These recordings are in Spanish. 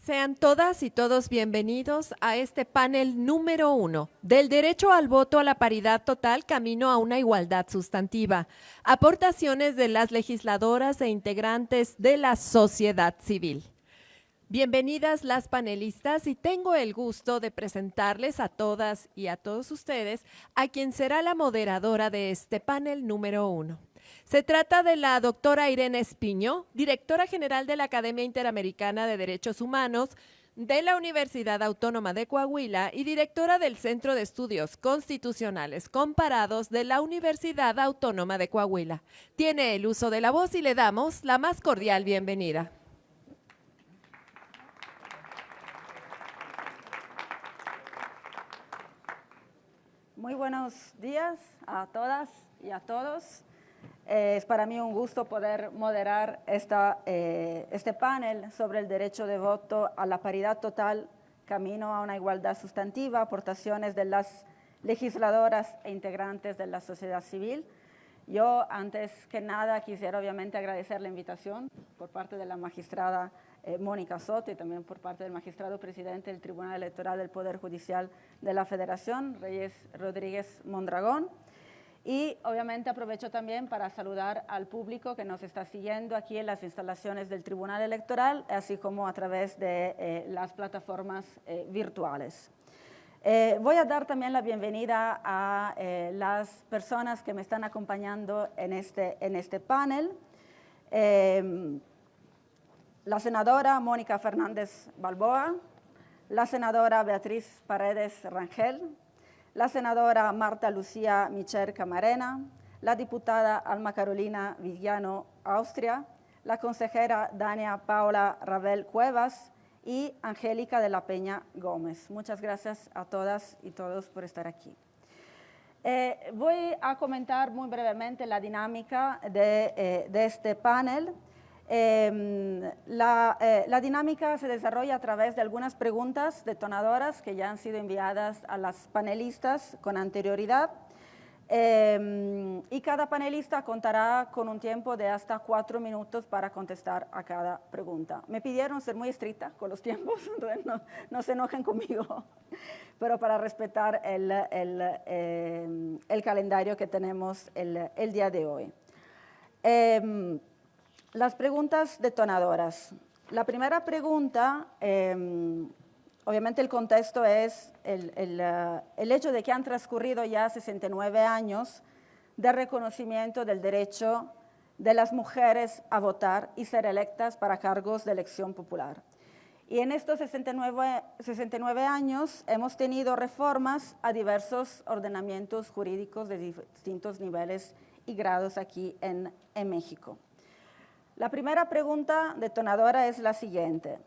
Sean todas y todos bienvenidos a este panel número 1 del derecho al voto a la paridad total, camino a una igualdad sustantiva. Aportaciones de las legisladoras e integrantes de la sociedad civil. Bienvenidas las panelistas y tengo el gusto de presentarles a todas y a todos ustedes a quien será la moderadora de este panel número 1. Se trata de la doctora Irene Espiño, directora general de la Academia Interamericana de Derechos Humanos de la Universidad Autónoma de Coahuila y directora del Centro de Estudios Constitucionales Comparados de la Universidad Autónoma de Coahuila. Tiene el uso de la voz y le damos la más cordial bienvenida. Muy buenos días a todas y a todos. Es para mí un gusto poder moderar este panel sobre el derecho de voto a la paridad total, camino a una igualdad sustantiva, aportaciones de las legisladoras e integrantes de la sociedad civil. Yo, antes que nada, quisiera obviamente agradecer la invitación por parte de la magistrada Mónica Soto y también por parte del magistrado presidente del Tribunal Electoral del Poder Judicial de la Federación, Reyes Rodríguez Mondragón. Y obviamente aprovecho también para saludar al público que nos está siguiendo aquí en las instalaciones del Tribunal Electoral, así como a través de las plataformas virtuales. Voy a dar también la bienvenida a las personas que me están acompañando en este panel. La senadora Mónica Fernández Balboa, la senadora Beatriz Paredes Rangel, la senadora Marta Lucía Micher Camarena, la diputada Alma Carolina Villano Austria, la consejera Dania Paula Ravel Cuevas y Angélica de la Peña Gómez. Muchas gracias a todas y todos por estar aquí. Voy a comentar muy brevemente la dinámica de este panel. La dinámica se desarrolla a través de algunas preguntas detonadoras que ya han sido enviadas a las panelistas con anterioridad y cada panelista contará con un tiempo de hasta 4 minutos para contestar a cada pregunta. Me pidieron ser muy estricta con los tiempos, entonces no se enojen conmigo, pero para respetar el calendario que tenemos el día de hoy. Las preguntas detonadoras. La primera pregunta, obviamente el contexto es el hecho de que han transcurrido ya 69 años de reconocimiento del derecho de las mujeres a votar y ser electas para cargos de elección popular. Y en estos 69 años hemos tenido reformas a diversos ordenamientos jurídicos de distintos niveles y grados aquí en México. La primera pregunta detonadora es la siguiente.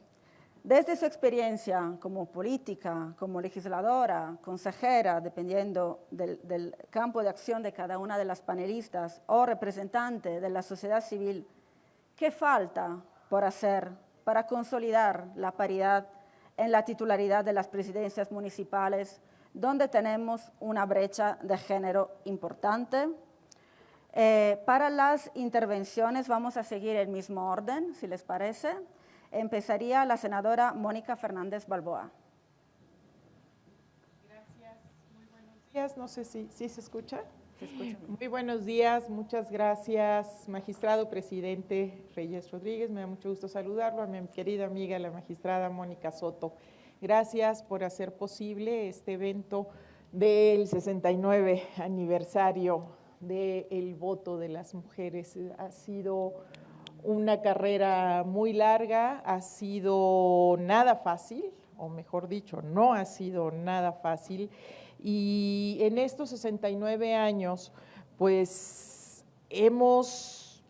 Desde su experiencia como política, como legisladora, consejera, dependiendo del campo de acción de cada una de las panelistas o representante de la sociedad civil, ¿qué falta por hacer para consolidar la paridad en la titularidad de las presidencias municipales, donde tenemos una brecha de género importante? Para las intervenciones vamos a seguir el mismo orden, si les parece. Empezaría la senadora Mónica Fernández Balboa. Gracias, muy buenos días. No sé si se escucha. Se escucha. Muy buenos días, muchas gracias, magistrado presidente Reyes Rodríguez. Me da mucho gusto saludarlo, a mi querida amiga, la magistrada Mónica Soto. Gracias por hacer posible este evento del 69 aniversario del voto de las mujeres. Ha sido una carrera muy larga, ha sido nada fácil, o mejor dicho, no ha sido nada fácil, y en estos 69 años, pues, hemos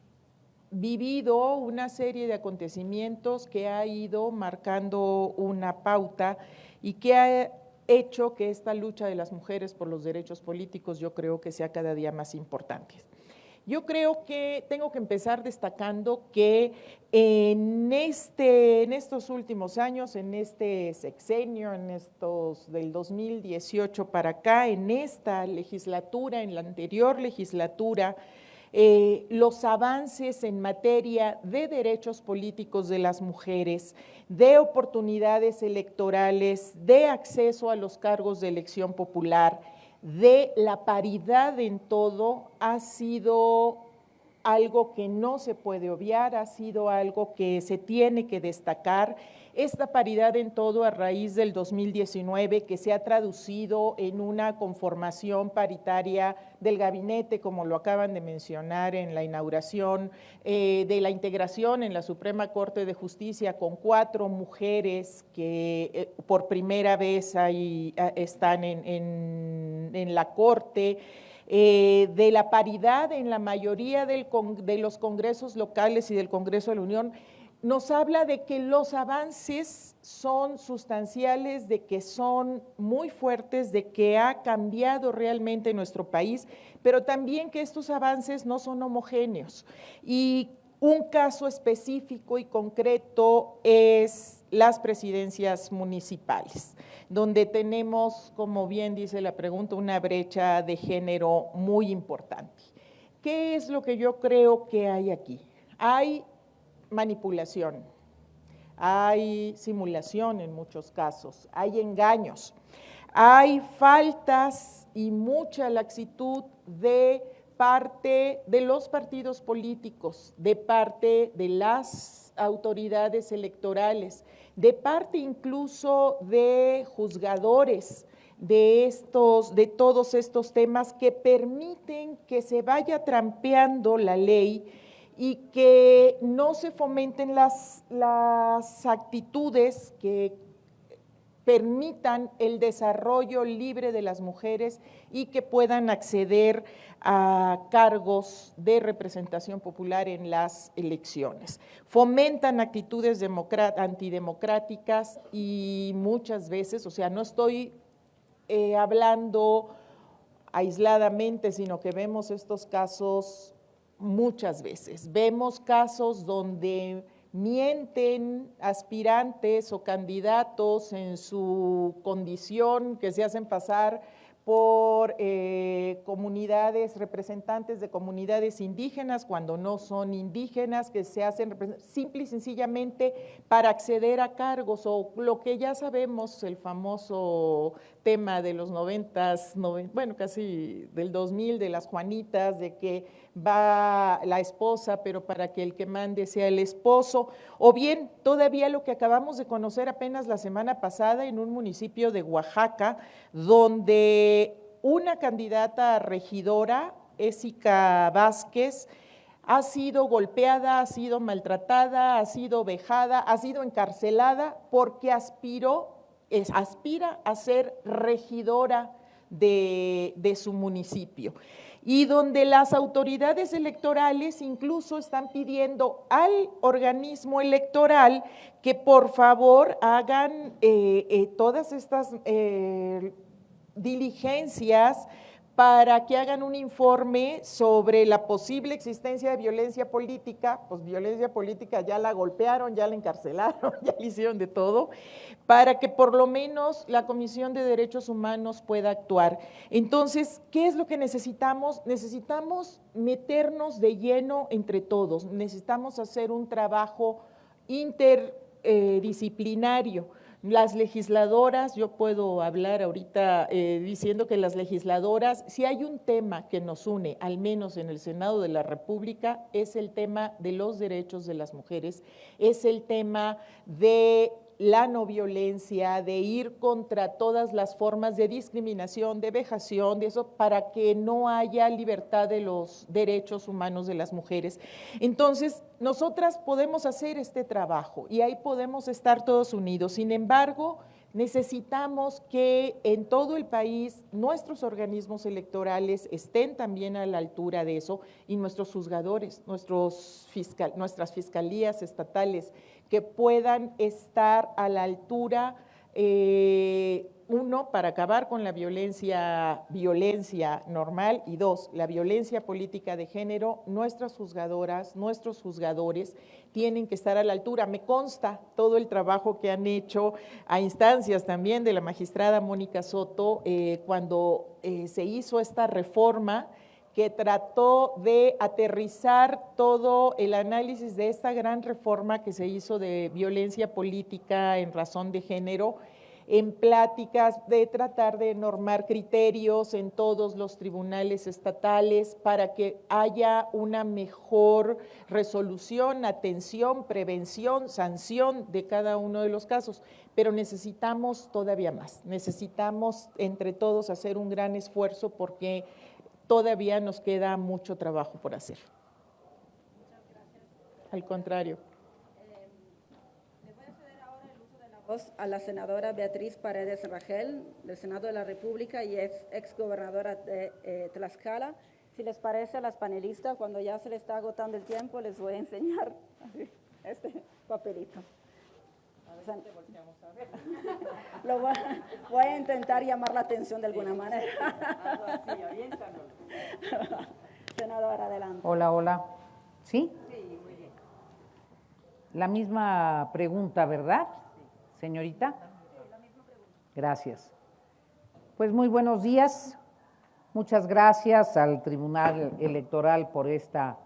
vivido una serie de acontecimientos que ha ido marcando una pauta y que ha hecho que esta lucha de las mujeres por los derechos políticos yo creo que sea cada día más importante. Yo creo que tengo que empezar destacando que en estos últimos años, en este sexenio, en estos del 2018 para acá, en esta legislatura, en la anterior legislatura, los avances en materia de derechos políticos de las mujeres, de oportunidades electorales, de acceso a los cargos de elección popular, de la paridad en todo, ha sido algo que no se puede obviar, ha sido algo que se tiene que destacar. Esta paridad en todo a raíz del 2019, que se ha traducido en una conformación paritaria del gabinete, como lo acaban de mencionar en la inauguración, de la integración en la Suprema Corte de Justicia con 4 mujeres que por primera vez ahí están en la Corte, de la paridad en la mayoría de los congresos locales y del Congreso de la Unión, nos habla de que los avances son sustanciales, de que son muy fuertes, de que ha cambiado realmente nuestro país, pero también que estos avances no son homogéneos. Y un caso específico y concreto es las presidencias municipales, donde tenemos, como bien dice la pregunta, una brecha de género muy importante. ¿Qué es lo que yo creo que hay aquí? Hay manipulación, hay simulación en muchos casos, hay engaños, hay faltas y mucha laxitud de parte de los partidos políticos, de parte de las autoridades electorales, de parte incluso de juzgadores de todos estos temas que permiten que se vaya trampeando la ley y que no se fomenten las actitudes que permitan el desarrollo libre de las mujeres y que puedan acceder a cargos de representación popular en las elecciones. Fomentan actitudes antidemocráticas y muchas veces, o sea, no estoy hablando aisladamente, sino que vemos estos casos muchas veces. Vemos casos donde mienten aspirantes o candidatos en su condición, que se hacen pasar por comunidades, representantes de comunidades indígenas, cuando no son indígenas, que se hacen simple y sencillamente para acceder a cargos, o lo que ya sabemos, el famoso tema de los 90s, bueno, casi del 2000, de las Juanitas, de que va la esposa, pero para que el que mande sea el esposo, o bien todavía lo que acabamos de conocer apenas la semana pasada en un municipio de Oaxaca, donde una candidata a regidora, Ésica Vázquez, ha sido golpeada, ha sido maltratada, ha sido vejada, ha sido encarcelada porque aspira a ser regidora de su municipio, y donde las autoridades electorales incluso están pidiendo al organismo electoral que por favor hagan todas estas diligencias para que hagan un informe sobre la posible existencia de violencia política. Pues violencia política ya la golpearon, ya la encarcelaron, ya le hicieron de todo, para que por lo menos la Comisión de Derechos Humanos pueda actuar. Entonces, ¿qué es lo que necesitamos? Necesitamos meternos de lleno entre todos, necesitamos hacer un trabajo interdisciplinario. Las legisladoras, yo puedo hablar ahorita diciendo que las legisladoras, si hay un tema que nos une, al menos en el Senado de la República, es el tema de los derechos de las mujeres, es el tema de la no violencia, de ir contra todas las formas de discriminación, de vejación, de eso, para que no haya libertad de los derechos humanos de las mujeres. Entonces, nosotras podemos hacer este trabajo y ahí podemos estar todos unidos. Sin embargo, necesitamos que en todo el país nuestros organismos electorales estén también a la altura de eso, y nuestros juzgadores, nuestras fiscalías estatales, que puedan estar a la altura, uno, para acabar con la violencia normal, y dos, la violencia política de género. Nuestras juzgadoras, nuestros juzgadores tienen que estar a la altura. Me consta todo el trabajo que han hecho a instancias también de la magistrada Mónica Soto cuando se hizo esta reforma que trató de aterrizar todo el análisis de esta gran reforma que se hizo de violencia política en razón de género, en pláticas de tratar de normar criterios en todos los tribunales estatales para que haya una mejor resolución, atención, prevención, sanción de cada uno de los casos. Pero necesitamos todavía más, necesitamos entre todos hacer un gran esfuerzo porque todavía nos queda mucho trabajo por hacer. Al contrario. Le voy a ceder ahora el uso de la voz a la senadora Beatriz Paredes Rangel, del Senado de la República y exgobernadora de Tlaxcala. Si les parece a las panelistas, cuando ya se les está agotando el tiempo, les voy a enseñar este papelito. Voy a intentar llamar la atención de alguna manera. Senadora, adelante. Hola, hola. ¿Sí? Sí, muy bien. La misma pregunta, ¿verdad, señorita? Sí, la misma pregunta. Gracias. Pues muy buenos días. Muchas gracias al Tribunal Electoral por esta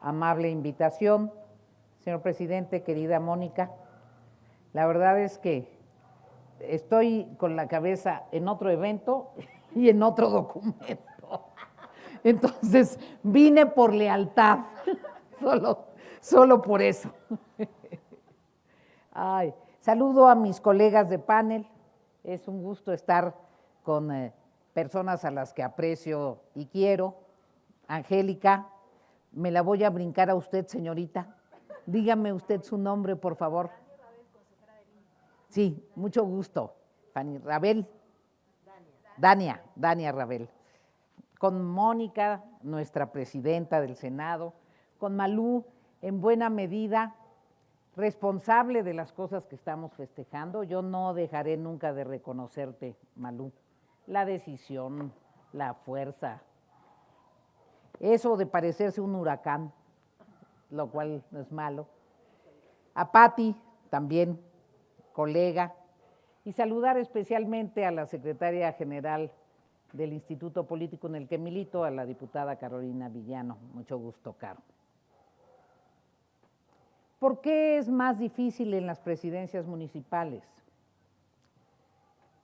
amable invitación. Señor presidente, querida Mónica, la verdad es que estoy con la cabeza en otro evento y en otro documento. Entonces, vine por lealtad, solo por eso. Ay, saludo a mis colegas de panel, es un gusto estar con personas a las que aprecio y quiero. Angélica, me la voy a brincar a usted, señorita. Dígame usted su nombre, por favor. Sí, mucho gusto. Fanny Rabel. Dania Rabel. Con Mónica, nuestra presidenta del Senado, con Malú, en buena medida, responsable de las cosas que estamos festejando. Yo no dejaré nunca de reconocerte, Malú, la decisión, la fuerza, eso de parecerse un huracán, lo cual no es malo. A Pati, también, colega, y saludar especialmente a la secretaria general del Instituto Político en el que milito, a la diputada Carolina Villano. Mucho gusto, Caro. ¿Por qué es más difícil en las presidencias municipales?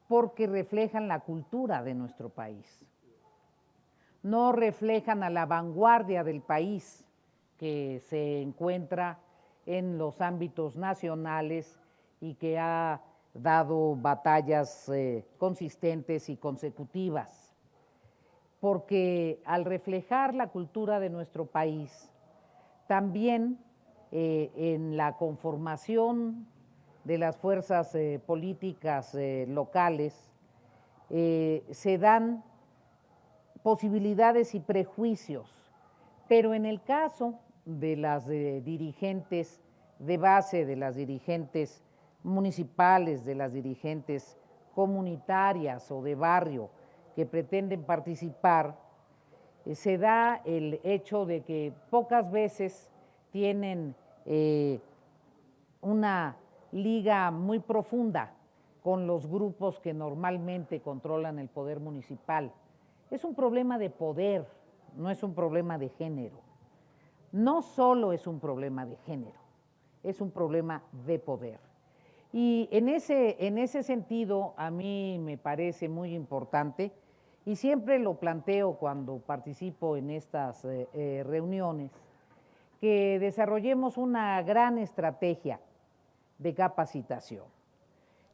Porque reflejan la cultura de nuestro país. No reflejan a la vanguardia del país que se encuentra en los ámbitos nacionales y que ha dado batallas consistentes y consecutivas, porque al reflejar la cultura de nuestro país, también en la conformación de las fuerzas políticas locales se dan posibilidades y prejuicios, pero en el caso de las dirigentes de base, de las dirigentes municipales, de las dirigentes comunitarias o de barrio que pretenden participar, se da el hecho de que pocas veces tienen una liga muy profunda con los grupos que normalmente controlan el poder municipal. Es un problema de poder, no es un problema de género. No solo es un problema de género, es un problema de poder. Y en ese sentido, a mí me parece muy importante, y siempre lo planteo cuando participo en estas reuniones, que desarrollemos una gran estrategia de capacitación.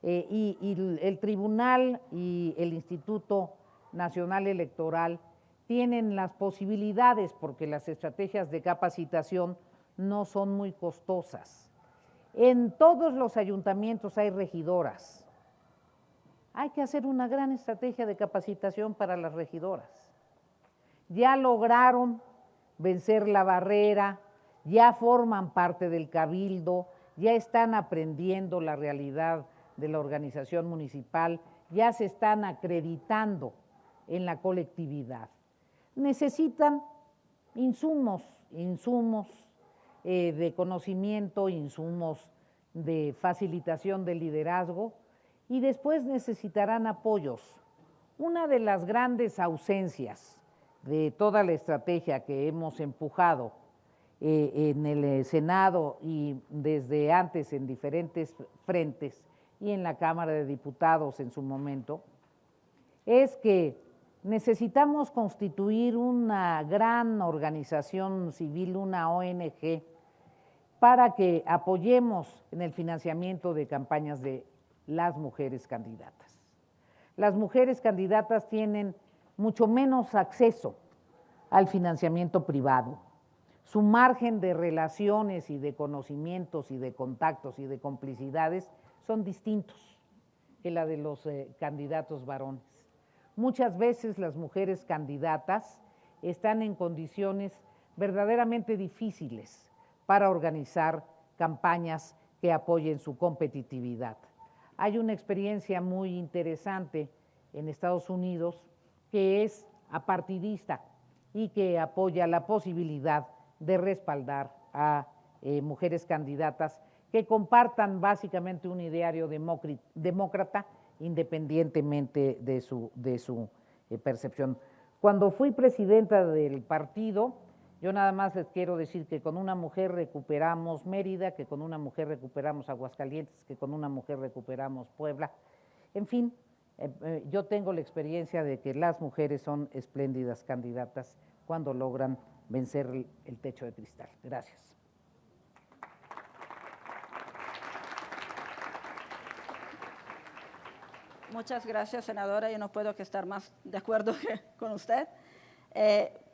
Y el Tribunal y el Instituto Nacional Electoral tienen las posibilidades, porque las estrategias de capacitación no son muy costosas. En todos los ayuntamientos hay regidoras. Hay que hacer una gran estrategia de capacitación para las regidoras. Ya lograron vencer la barrera, ya forman parte del cabildo, ya están aprendiendo la realidad de la organización municipal, ya se están acreditando en la colectividad. Necesitan insumos de conocimiento, insumos de facilitación del liderazgo, y después necesitarán apoyos. Una de las grandes ausencias de toda la estrategia que hemos empujado en el Senado y desde antes en diferentes frentes y en la Cámara de Diputados en su momento, es que necesitamos constituir una gran organización civil, una ONG, para que apoyemos en el financiamiento de campañas de las mujeres candidatas. Las mujeres candidatas tienen mucho menos acceso al financiamiento privado. Su margen de relaciones y de conocimientos y de contactos y de complicidades son distintos que la de los candidatos varones. Muchas veces las mujeres candidatas están en condiciones verdaderamente difíciles para organizar campañas que apoyen su competitividad. Hay una experiencia muy interesante en Estados Unidos que es apartidista y que apoya la posibilidad de respaldar a mujeres candidatas que compartan básicamente un ideario demócrata independientemente de su percepción. Cuando fui presidenta del partido, yo nada más les quiero decir que con una mujer recuperamos Mérida, que con una mujer recuperamos Aguascalientes, que con una mujer recuperamos Puebla. En fin, yo tengo la experiencia de que las mujeres son espléndidas candidatas cuando logran vencer el techo de cristal. Gracias. Muchas gracias, senadora. Yo no puedo que estar más de acuerdo con usted.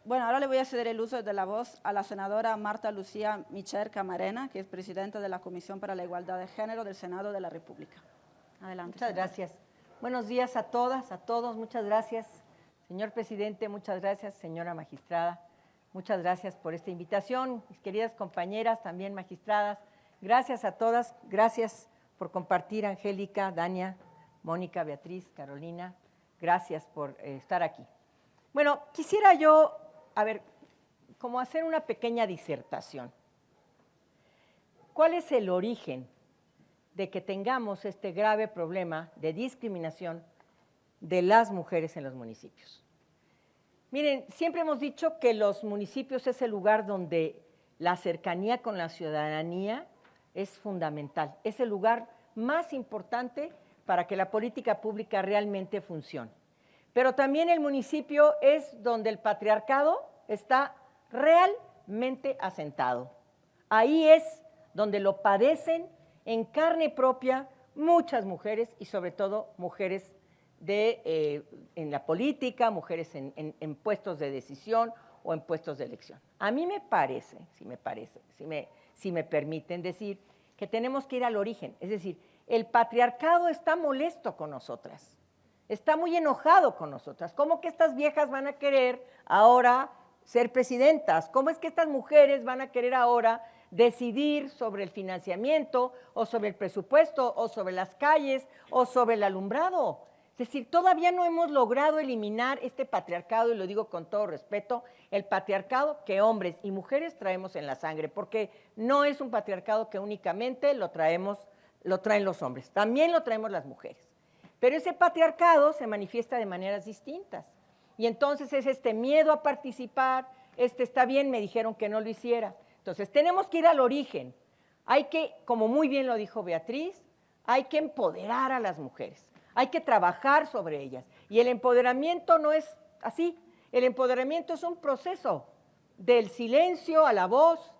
Bueno, ahora le voy a ceder el uso de la voz a la senadora Marta Lucía Micher Camarena, que es presidenta de la Comisión para la Igualdad de Género del Senado de la República. Adelante. Muchas gracias. Buenos días a todas, a todos. Muchas gracias, señor presidente. Muchas gracias, señora magistrada. Muchas gracias por esta invitación. Mis queridas compañeras, también magistradas, gracias a todas. Gracias por compartir, Angélica, Dania, Mónica, Beatriz, Carolina. Gracias por estar aquí. Bueno, quisiera yo, como hacer una pequeña disertación. ¿Cuál es el origen de que tengamos este grave problema de discriminación de las mujeres en los municipios? Miren, siempre hemos dicho que los municipios es el lugar donde la cercanía con la ciudadanía es fundamental, es el lugar más importante para que la política pública realmente funcione. Pero también el municipio es donde el patriarcado está realmente asentado. Ahí es donde lo padecen en carne propia muchas mujeres y sobre todo mujeres en la política, mujeres en puestos de decisión o en puestos de elección. A mí me parece, si me permiten decir, que tenemos que ir al origen. Es decir, el patriarcado está molesto con nosotras, está muy enojado con nosotras. ¿Cómo que estas viejas van a querer ahora ser presidentas? ¿Cómo es que estas mujeres van a querer ahora decidir sobre el financiamiento o sobre el presupuesto o sobre las calles o sobre el alumbrado? Es decir, todavía no hemos logrado eliminar este patriarcado, y lo digo con todo respeto, el patriarcado que hombres y mujeres traemos en la sangre, porque no es un patriarcado que únicamente lo traen los hombres, también lo traemos las mujeres. Pero ese patriarcado se manifiesta de maneras distintas. Y entonces es este miedo a participar, está bien, me dijeron que no lo hiciera. Entonces tenemos que ir al origen. Hay que, como muy bien lo dijo Beatriz, hay que empoderar a las mujeres. Hay que trabajar sobre ellas. Y el empoderamiento no es así. El empoderamiento es un proceso del silencio a la voz,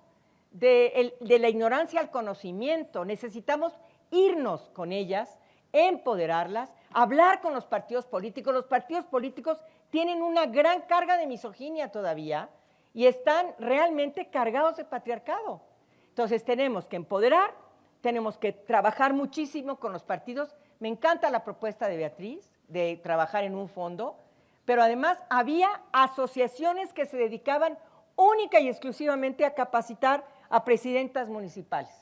de la ignorancia al conocimiento. Necesitamos irnos con ellas, empoderarlas, hablar con los partidos políticos. Los partidos políticos tienen una gran carga de misoginia todavía y están realmente cargados de patriarcado. Entonces tenemos que empoderar, tenemos que trabajar muchísimo con los partidos. Me encanta la propuesta de Beatriz de trabajar en un fondo, pero además había asociaciones que se dedicaban única y exclusivamente a capacitar a presidentas municipales.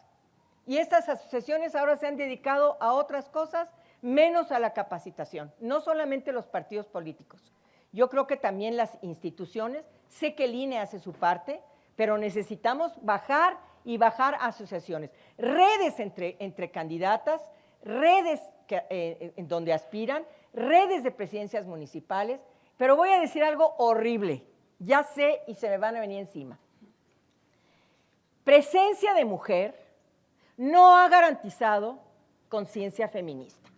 Y estas asociaciones ahora se han dedicado a otras cosas menos a la capacitación, no solamente los partidos políticos. Yo creo que también las instituciones, sé que el INE hace su parte, pero necesitamos bajar asociaciones, redes entre candidatas, redes en donde aspiran, redes de presidencias municipales, pero voy a decir algo horrible, ya sé y se me van a venir encima. Presencia de mujer no ha garantizado conciencia feminista,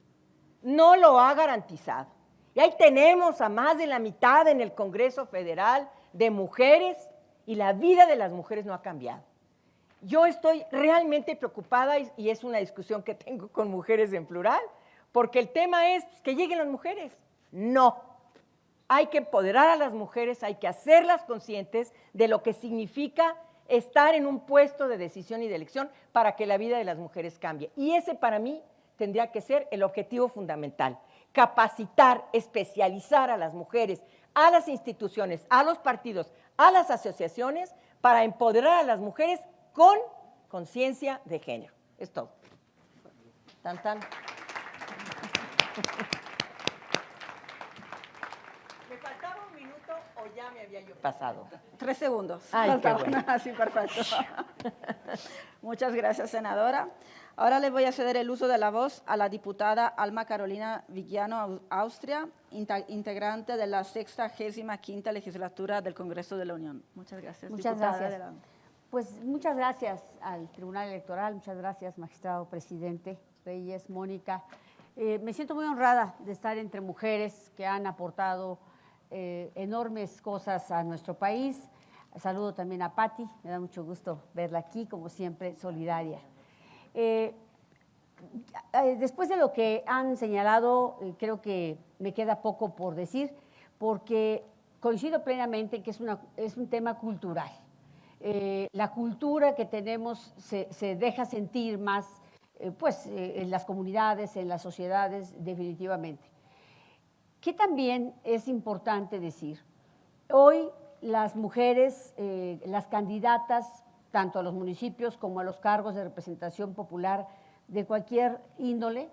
no lo ha garantizado. Y ahí tenemos a más de la mitad en el Congreso Federal de mujeres y la vida de las mujeres no ha cambiado. Yo estoy realmente preocupada y es una discusión que tengo con mujeres en plural, porque el tema es que lleguen las mujeres. No, hay que empoderar a las mujeres, hay que hacerlas conscientes de lo que significa estar en un puesto de decisión y de elección para que la vida de las mujeres cambie. Y ese para mí tendría que ser el objetivo fundamental. Capacitar, especializar a las mujeres, a las instituciones, a los partidos, a las asociaciones, para empoderar a las mujeres con conciencia de género. Es todo. Tan, tan. ¿Me faltaba un minuto o ya me había yo pasado? 3 segundos. Ay, qué Faltaban. bueno. Sí, perfecto. Muchas gracias, senadora. Ahora le voy a ceder el uso de la voz a la diputada Alma Carolina Vigiano Austria, integrante de la 65ª legislatura del Congreso de la Unión. Muchas gracias, Muchas diputada. gracias. Adelante. Pues muchas gracias al Tribunal Electoral, muchas gracias, magistrado presidente Reyes, Mónica. Me siento muy honrada de estar entre mujeres que han aportado enormes cosas a nuestro país. Saludo también a Patti, me da mucho gusto verla aquí, como siempre, solidaria. Después de lo que han señalado, creo que me queda poco por decir, porque coincido plenamente en que es un tema cultural. La cultura que tenemos se deja sentir más en las comunidades, en las sociedades, definitivamente. Que también es importante decir, hoy las mujeres, las candidatas, tanto a los municipios como a los cargos de representación popular de cualquier índole,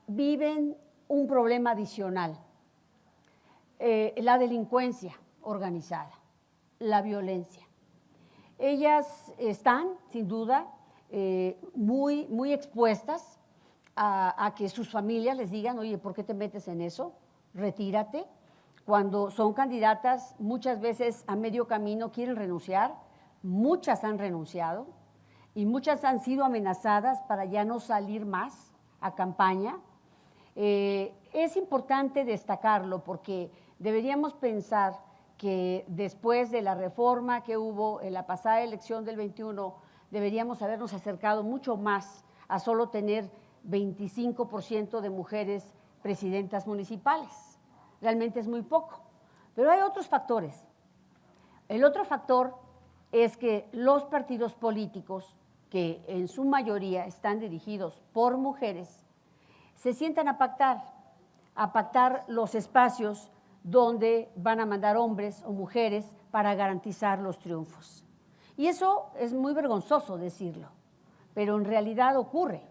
viven un problema adicional, la delincuencia organizada, la violencia. Ellas están, sin duda, muy expuestas a que sus familias les digan, oye, ¿por qué te metes en eso? Retírate. Cuando son candidatas, muchas veces a medio camino quieren renunciar, muchas han renunciado y muchas han sido amenazadas para ya no salir más a campaña. Es importante destacarlo porque deberíamos pensar que después de la reforma que hubo en la pasada elección del 21, deberíamos habernos acercado mucho más a solo tener 25% de mujeres presidentas municipales. Realmente es muy poco, pero hay otros factores. El otro factor es que los partidos políticos, que en su mayoría están dirigidos por mujeres, se sientan a pactar los espacios donde van a mandar hombres o mujeres para garantizar los triunfos. Y eso es muy vergonzoso decirlo, pero en realidad ocurre.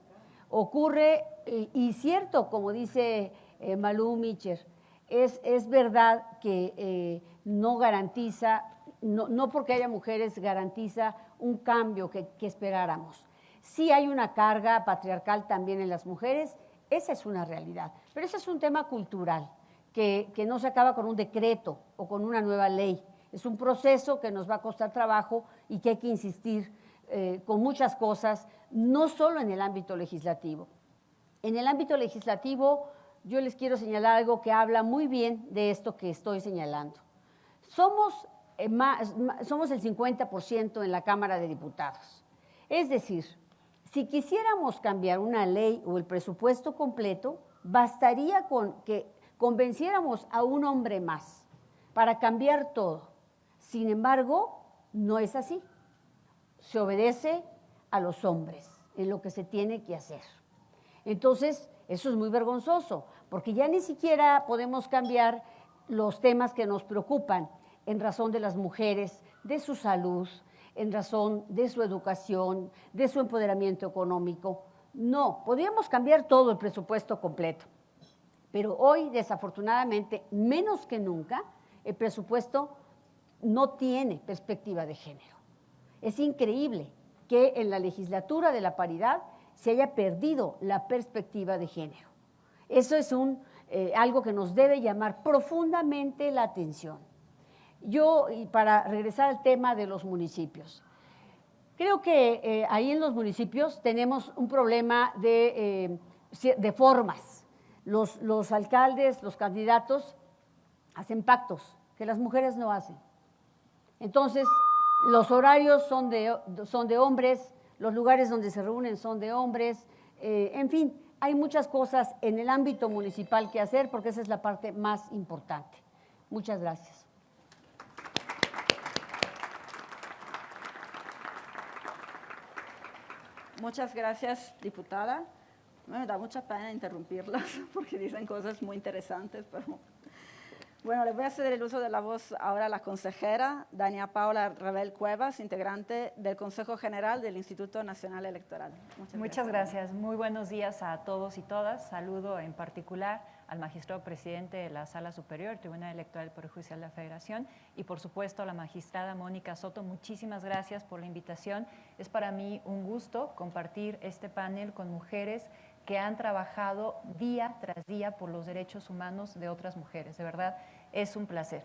Y cierto, como dice Malú Micher, es verdad que no garantiza, no porque haya mujeres garantiza un cambio que esperáramos. Sí hay una carga patriarcal también en las mujeres, esa es una realidad, pero ese es un tema cultural que no se acaba con un decreto o con una nueva ley. Es un proceso que nos va a costar trabajo y que hay que insistir con muchas cosas, no solo en el ámbito legislativo. En el ámbito legislativo yo les quiero señalar algo que habla muy bien de esto que estoy señalando. Somos el 50% en la Cámara de Diputados. Es decir, si quisiéramos cambiar una ley o el presupuesto completo, bastaría con que convenciéramos a un hombre más para cambiar todo. Sin embargo, no es así. Se obedece a los hombres en lo que se tiene que hacer. Entonces, eso es muy vergonzoso, porque ya ni siquiera podemos cambiar los temas que nos preocupan en razón de las mujeres, de su salud, en razón de su educación, de su empoderamiento económico. No, podríamos cambiar todo el presupuesto completo. Pero hoy, desafortunadamente, menos que nunca, el presupuesto no tiene perspectiva de género. Es increíble que en la legislatura de la paridad se haya perdido la perspectiva de género. Eso es algo que nos debe llamar profundamente la atención. y para regresar al tema de los municipios, creo que ahí en los municipios tenemos un problema de formas. Los alcaldes, los candidatos hacen pactos que las mujeres no hacen. Entonces, los horarios son de hombres, los lugares donde se reúnen son de hombres, en fin, hay muchas cosas en el ámbito municipal que hacer porque esa es la parte más importante. Muchas gracias. Muchas gracias, diputada. Me da mucha pena interrumpirlas porque dicen cosas muy interesantes, pero bueno, le voy a ceder el uso de la voz ahora a la consejera Dania Paula Rabel Cuevas, integrante del Consejo General del Instituto Nacional Electoral. Muchas gracias. Muy buenos días a todos y todas. Saludo en particular al magistrado presidente de la Sala Superior, Tribunal Electoral del Poder Judicial de la Federación, y por supuesto a la magistrada Mónica Soto. Muchísimas gracias por la invitación. Es para mí un gusto compartir este panel con mujeres que han trabajado día tras día por los derechos humanos de otras mujeres. De verdad, es un placer.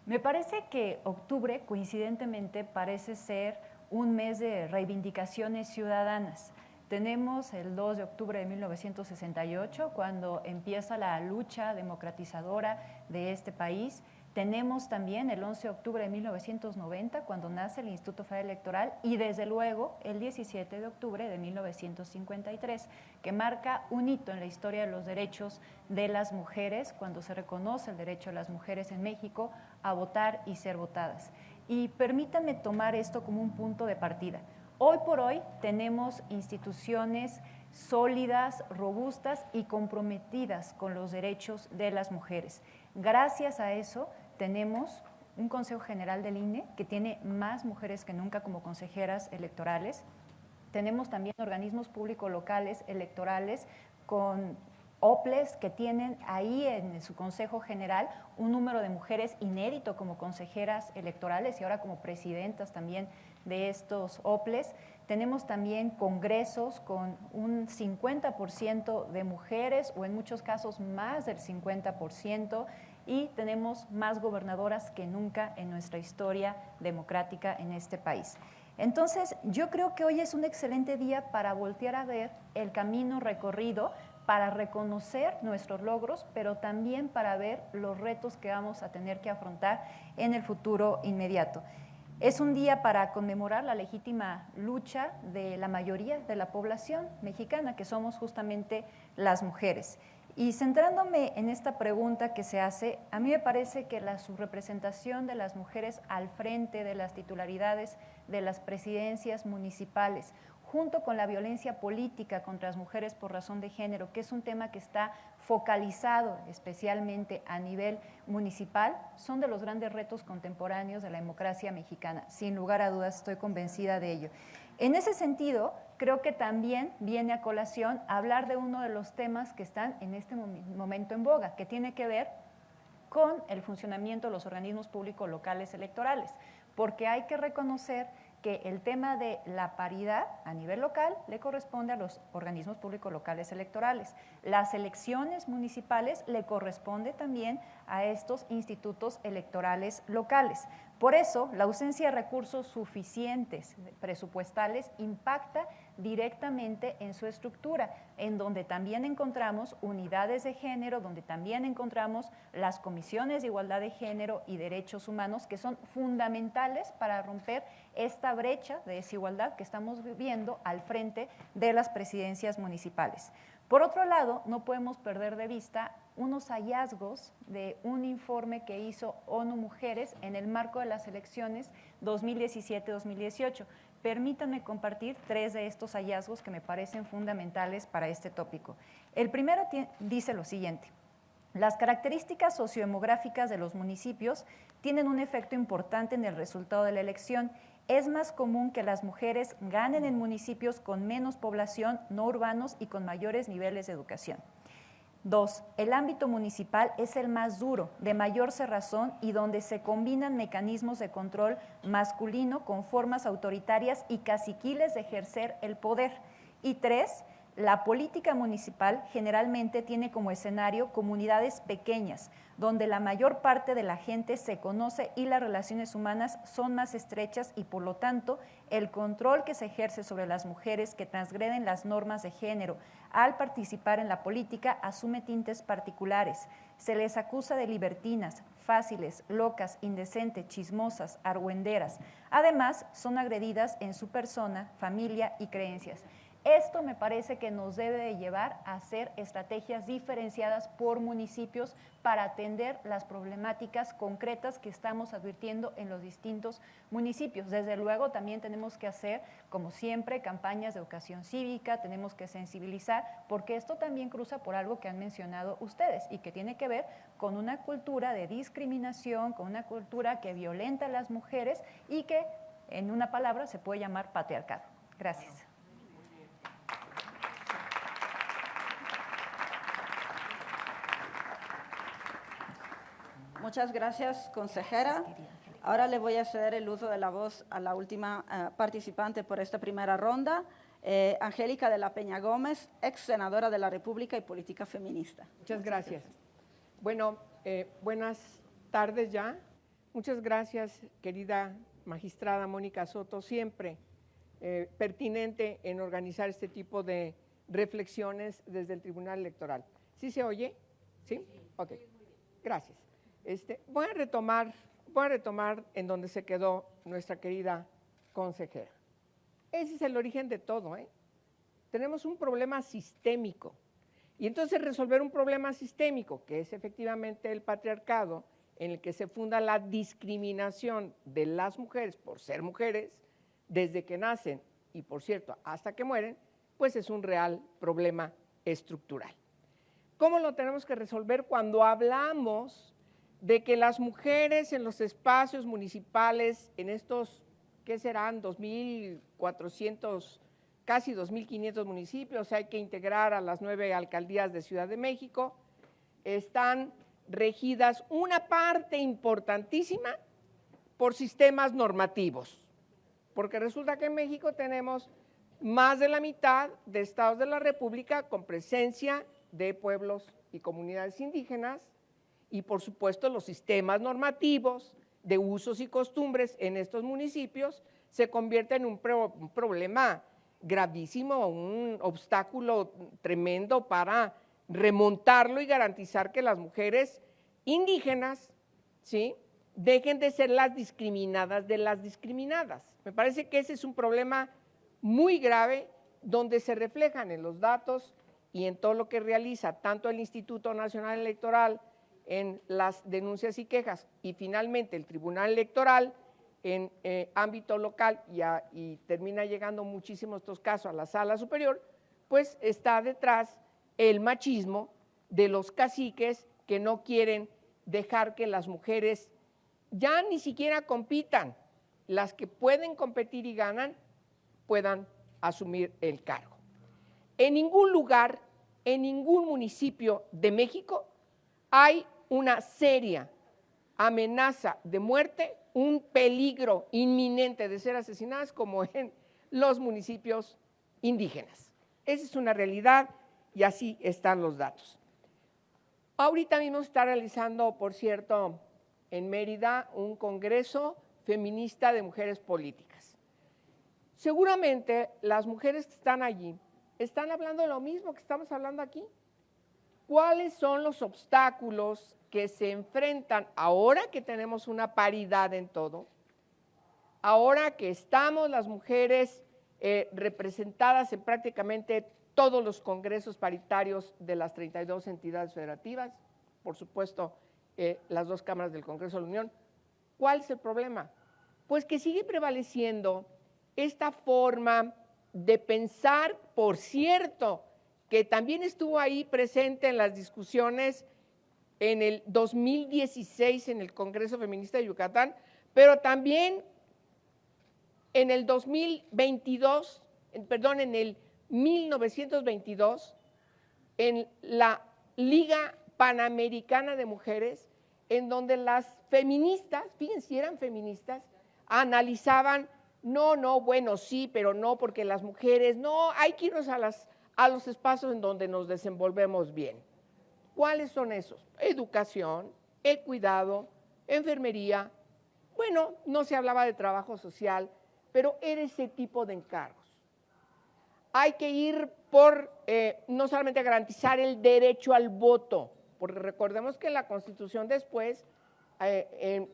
Me parece que octubre, coincidentemente, parece ser un mes de reivindicaciones ciudadanas. Tenemos el 2 de octubre de 1968, cuando empieza la lucha democratizadora de este país. Tenemos también el 11 de octubre de 1990, cuando nace el Instituto Federal Electoral, y desde luego el 17 de octubre de 1953, que marca un hito en la historia de los derechos de las mujeres, cuando se reconoce el derecho de las mujeres en México a votar y ser votadas. Y permítanme tomar esto como un punto de partida. Hoy por hoy tenemos instituciones sólidas, robustas y comprometidas con los derechos de las mujeres. Gracias a eso tenemos un Consejo General del INE que tiene más mujeres que nunca como consejeras electorales. Tenemos también organismos públicos locales electorales con OPLES que tienen ahí en su Consejo General un número de mujeres inédito como consejeras electorales y ahora como presidentas también de estos OPLES. Tenemos también congresos con un 50% de mujeres o en muchos casos más del 50%, y tenemos más gobernadoras que nunca en nuestra historia democrática en este país. Entonces, yo creo que hoy es un excelente día para voltear a ver el camino recorrido, para reconocer nuestros logros, pero también para ver los retos que vamos a tener que afrontar en el futuro inmediato. Es un día para conmemorar la legítima lucha de la mayoría de la población mexicana, que somos justamente las mujeres. Y centrándome en esta pregunta que se hace, a mí me parece que la subrepresentación de las mujeres al frente de las titularidades de las presidencias municipales, junto con la violencia política contra las mujeres por razón de género, que es un tema que está focalizado especialmente a nivel municipal, son de los grandes retos contemporáneos de la democracia mexicana. Sin lugar a dudas, estoy convencida de ello. En ese sentido, creo que también viene a colación hablar de uno de los temas que están en este momento en boga, que tiene que ver con el funcionamiento de los organismos públicos locales electorales, porque hay que reconocer que el tema de la paridad a nivel local le corresponde a los organismos públicos locales electorales. Las elecciones municipales le corresponde también a estos institutos electorales locales. Por eso, la ausencia de recursos suficientes presupuestales impacta directamente en su estructura, en donde también encontramos unidades de género, donde también encontramos las comisiones de igualdad de género y derechos humanos, que son fundamentales para romper esta brecha de desigualdad que estamos viviendo al frente de las presidencias municipales. Por otro lado, no podemos perder de vista unos hallazgos de un informe que hizo ONU Mujeres en el marco de las elecciones 2017-2018. Permítanme compartir 3 de estos hallazgos que me parecen fundamentales para este tópico. El primero dice lo siguiente: las características sociodemográficas de los municipios tienen un efecto importante en el resultado de la elección. Es más común que las mujeres ganen en municipios con menos población, no urbanos y con mayores niveles de educación. 2. El ámbito municipal es el más duro, de mayor cerrazón y donde se combinan mecanismos de control masculino con formas autoritarias y caciquiles de ejercer el poder. Y 3. La política municipal generalmente tiene como escenario comunidades pequeñas, donde la mayor parte de la gente se conoce y las relaciones humanas son más estrechas y por lo tanto el control que se ejerce sobre las mujeres que transgreden las normas de género al participar en la política asume tintes particulares. Se les acusa de libertinas, fáciles, locas, indecentes, chismosas, argüenderas. Además, son agredidas en su persona, familia y creencias. Esto me parece que nos debe de llevar a hacer estrategias diferenciadas por municipios para atender las problemáticas concretas que estamos advirtiendo en los distintos municipios. Desde luego también tenemos que hacer, como siempre, campañas de educación cívica, tenemos que sensibilizar, porque esto también cruza por algo que han mencionado ustedes y que tiene que ver con una cultura de discriminación, con una cultura que violenta a las mujeres y que, en una palabra, se puede llamar patriarcado. Gracias. Muchas gracias, consejera. Ahora le voy a ceder el uso de la voz a la última participante por esta primera ronda, Angélica de la Peña Gómez, ex senadora de la República y política feminista. Muchas gracias. Bueno, buenas tardes ya. Muchas gracias, querida magistrada Mónica Soto, siempre pertinente en organizar este tipo de reflexiones desde el Tribunal Electoral. ¿Sí se oye? ¿Sí? Ok, gracias. Voy a retomar en donde se quedó nuestra querida consejera. Ese es el origen de todo, ¿eh? Tenemos un problema sistémico. Y entonces resolver un problema sistémico, que es efectivamente el patriarcado, en el que se funda la discriminación de las mujeres por ser mujeres, desde que nacen y, por cierto, hasta que mueren, pues es un real problema estructural. ¿Cómo lo tenemos que resolver cuando hablamos de que las mujeres en los espacios municipales, en estos, ¿qué serán? 2.400, casi 2.500 municipios, hay que integrar a las 9 alcaldías de Ciudad de México, están regidas una parte importantísima por sistemas normativos, porque resulta que en México tenemos más de la mitad de estados de la República con presencia de pueblos y comunidades indígenas, y por supuesto los sistemas normativos de usos y costumbres en estos municipios se convierten en un problema gravísimo, un obstáculo tremendo para remontarlo y garantizar que las mujeres indígenas, ¿sí?, dejen de ser las discriminadas de las discriminadas. Me parece que ese es un problema muy grave donde se reflejan en los datos y en todo lo que realiza tanto el Instituto Nacional Electoral en las denuncias y quejas y finalmente el Tribunal Electoral en ámbito local y termina llegando muchísimos estos casos a la Sala Superior, pues está detrás el machismo de los caciques que no quieren dejar que las mujeres ya ni siquiera compitan, las que pueden competir y ganan puedan asumir el cargo. En ningún lugar, en ningún municipio de México hay una seria amenaza de muerte, un peligro inminente de ser asesinadas como en los municipios indígenas. Esa es una realidad y así están los datos. Ahorita mismo se está realizando, por cierto, en Mérida, un congreso feminista de mujeres políticas. Seguramente las mujeres que están allí están hablando de lo mismo que estamos hablando aquí. ¿Cuáles son los obstáculos que se enfrentan ahora que tenemos una paridad en todo? Ahora que estamos las mujeres representadas en prácticamente todos los congresos paritarios de las 32 entidades federativas, por supuesto, las 2 cámaras del Congreso de la Unión. ¿Cuál es el problema? Pues que sigue prevaleciendo esta forma de pensar, por cierto, que también estuvo ahí presente en las discusiones en el 2016 en el Congreso Feminista de Yucatán, pero también en el 2022, perdón, en el 1922, en la Liga Panamericana de Mujeres, en donde las feministas, fíjense, si eran feministas, analizaban, no, bueno, sí, pero no, porque las mujeres, no, hay que irnos a los espacios en donde nos desenvolvemos bien. ¿Cuáles son esos? Educación, el cuidado, enfermería. Bueno, no se hablaba de trabajo social, pero era ese tipo de encargos. Hay que ir por no solamente garantizar el derecho al voto, porque recordemos que la Constitución después,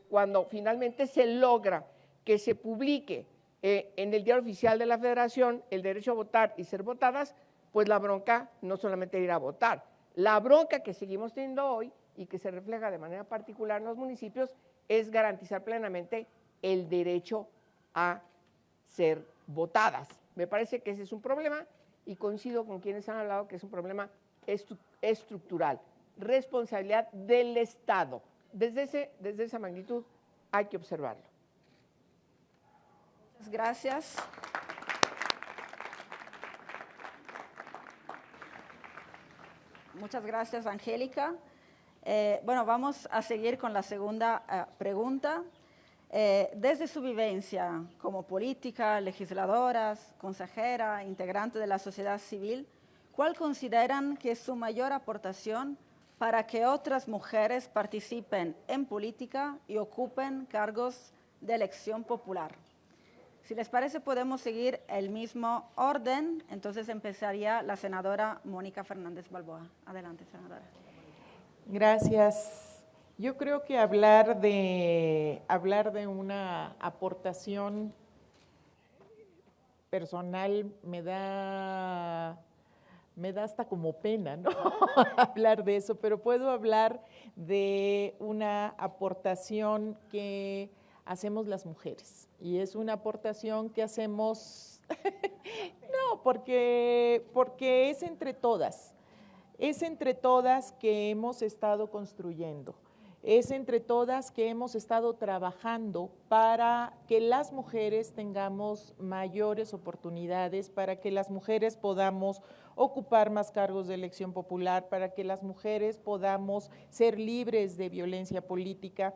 cuando finalmente se logra que se publique en el Diario Oficial de la Federación el derecho a votar y ser votadas, pues la bronca no solamente ir a votar, la bronca que seguimos teniendo hoy y que se refleja de manera particular en los municipios es garantizar plenamente el derecho a ser votadas. Me parece que ese es un problema y coincido con quienes han hablado que es un problema estructural, responsabilidad del Estado. Desde esa magnitud hay que observarlo. Muchas gracias. Muchas gracias, Angélica. Bueno, vamos a seguir con la segunda pregunta. Desde su vivencia como política, legisladora, consejera, integrante de la sociedad civil, ¿cuál consideran que es su mayor aportación para que otras mujeres participen en política y ocupen cargos de elección popular? Si les parece, podemos seguir el mismo orden. Entonces empezaría la senadora Mónica Fernández Balboa. Adelante, senadora. Gracias. Yo creo que hablar de una aportación personal me da hasta como pena, ¿no? hablar de eso, pero puedo hablar de una aportación que hacemos las mujeres, y es una aportación que hacemos, no, porque es entre todas que hemos estado construyendo, es entre todas que hemos estado trabajando para que las mujeres tengamos mayores oportunidades, para que las mujeres podamos ocupar más cargos de elección popular, para que las mujeres podamos ser libres de violencia política.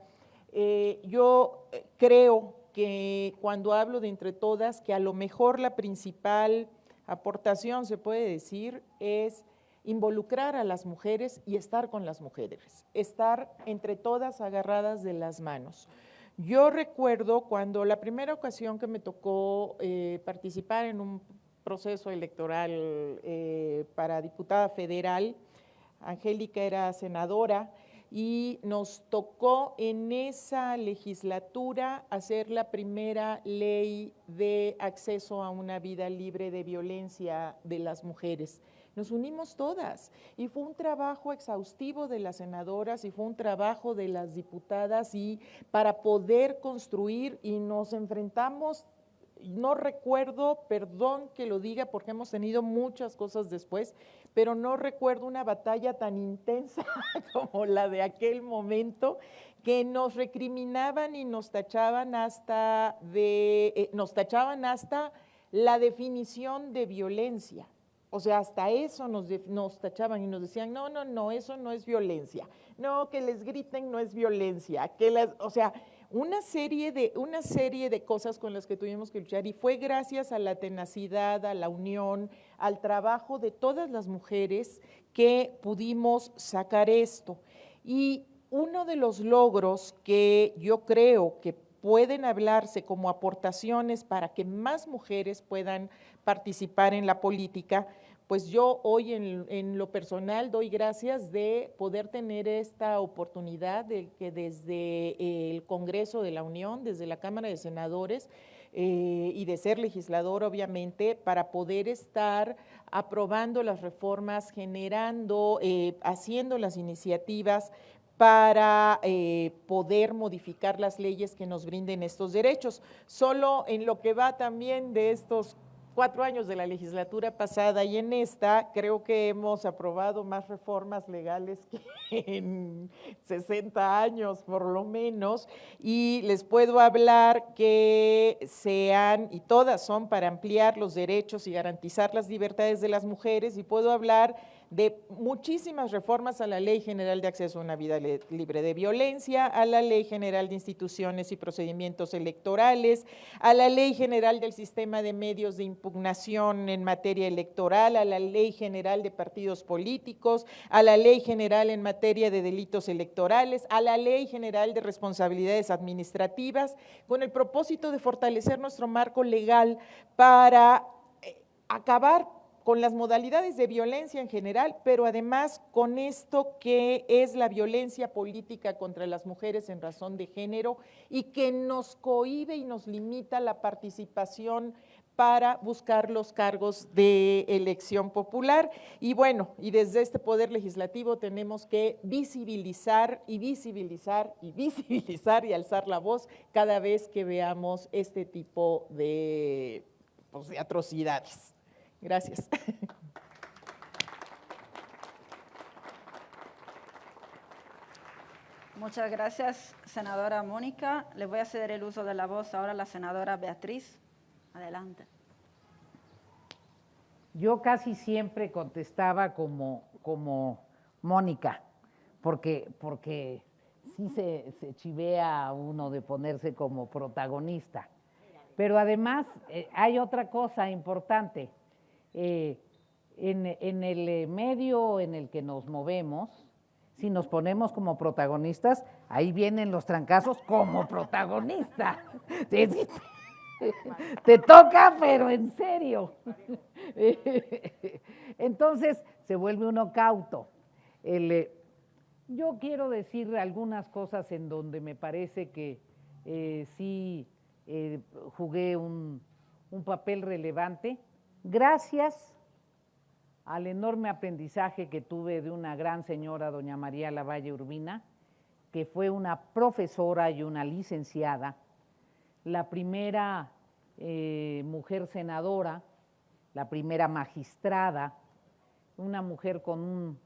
Yo creo que cuando hablo de entre todas, que a lo mejor la principal aportación, se puede decir, es involucrar a las mujeres y estar con las mujeres, estar entre todas agarradas de las manos. Yo recuerdo cuando la primera ocasión que me tocó participar en un proceso electoral para diputada federal, Angélica era senadora, y nos tocó en esa legislatura hacer la primera ley de acceso a una vida libre de violencia de las mujeres. Nos unimos todas y fue un trabajo exhaustivo de las senadoras y fue un trabajo de las diputadas y para poder construir, y nos enfrentamos, no recuerdo, perdón que lo diga porque hemos tenido muchas cosas después, pero no recuerdo una batalla tan intensa como la de aquel momento, que nos recriminaban y nos tachaban hasta la definición de violencia. O sea, hasta eso nos tachaban y nos decían, no, eso no es violencia, no, que les griten no es violencia, o sea, una serie de cosas con las que tuvimos que luchar, y fue gracias a la tenacidad, a la unión, al trabajo de todas las mujeres que pudimos sacar esto. Y uno de los logros que yo creo que pueden hablarse como aportaciones para que más mujeres puedan participar en la política, pues yo hoy en lo personal doy gracias de poder tener esta oportunidad de que desde el Congreso de la Unión, desde la Cámara de Senadores y de ser legislador obviamente, para poder estar aprobando las reformas, generando, haciendo las iniciativas para poder modificar las leyes que nos brinden estos derechos. Solo en lo que va también de estos 4 años de la legislatura pasada y en esta, creo que hemos aprobado más reformas legales que en 60 años por lo menos, y les puedo hablar que y todas son para ampliar los derechos y garantizar las libertades de las mujeres, y puedo hablar de muchísimas reformas a la Ley General de Acceso a una Vida Libre de Violencia, a la Ley General de Instituciones y Procedimientos Electorales, a la Ley General del Sistema de Medios de Impugnación en materia electoral, a la Ley General de Partidos Políticos, a la Ley General en materia de delitos electorales, a la Ley General de Responsabilidades Administrativas, con el propósito de fortalecer nuestro marco legal para acabar con las modalidades de violencia en general, pero además con esto que es la violencia política contra las mujeres en razón de género y que nos cohíbe y nos limita la participación para buscar los cargos de elección popular. Y bueno, y desde este Poder Legislativo tenemos que visibilizar y visibilizar y visibilizar y alzar la voz cada vez que veamos este tipo de atrocidades. Gracias. Muchas gracias, senadora Mónica. Le voy a ceder el uso de la voz ahora a la senadora Beatriz. Adelante. Yo casi siempre contestaba como Mónica, porque sí se chivea a uno de ponerse como protagonista. Pero además hay otra cosa importante. En el medio en el que nos movemos, si nos ponemos como protagonistas, ahí vienen los trancazos como protagonista. Te toca, pero en serio. Entonces se vuelve uno cauto. Yo quiero decir algunas cosas en donde me parece que sí jugué un papel relevante, gracias al enorme aprendizaje que tuve de una gran señora, doña María Lavalle Urbina, que fue una profesora y una licenciada, la primera mujer senadora, la primera magistrada, una mujer con un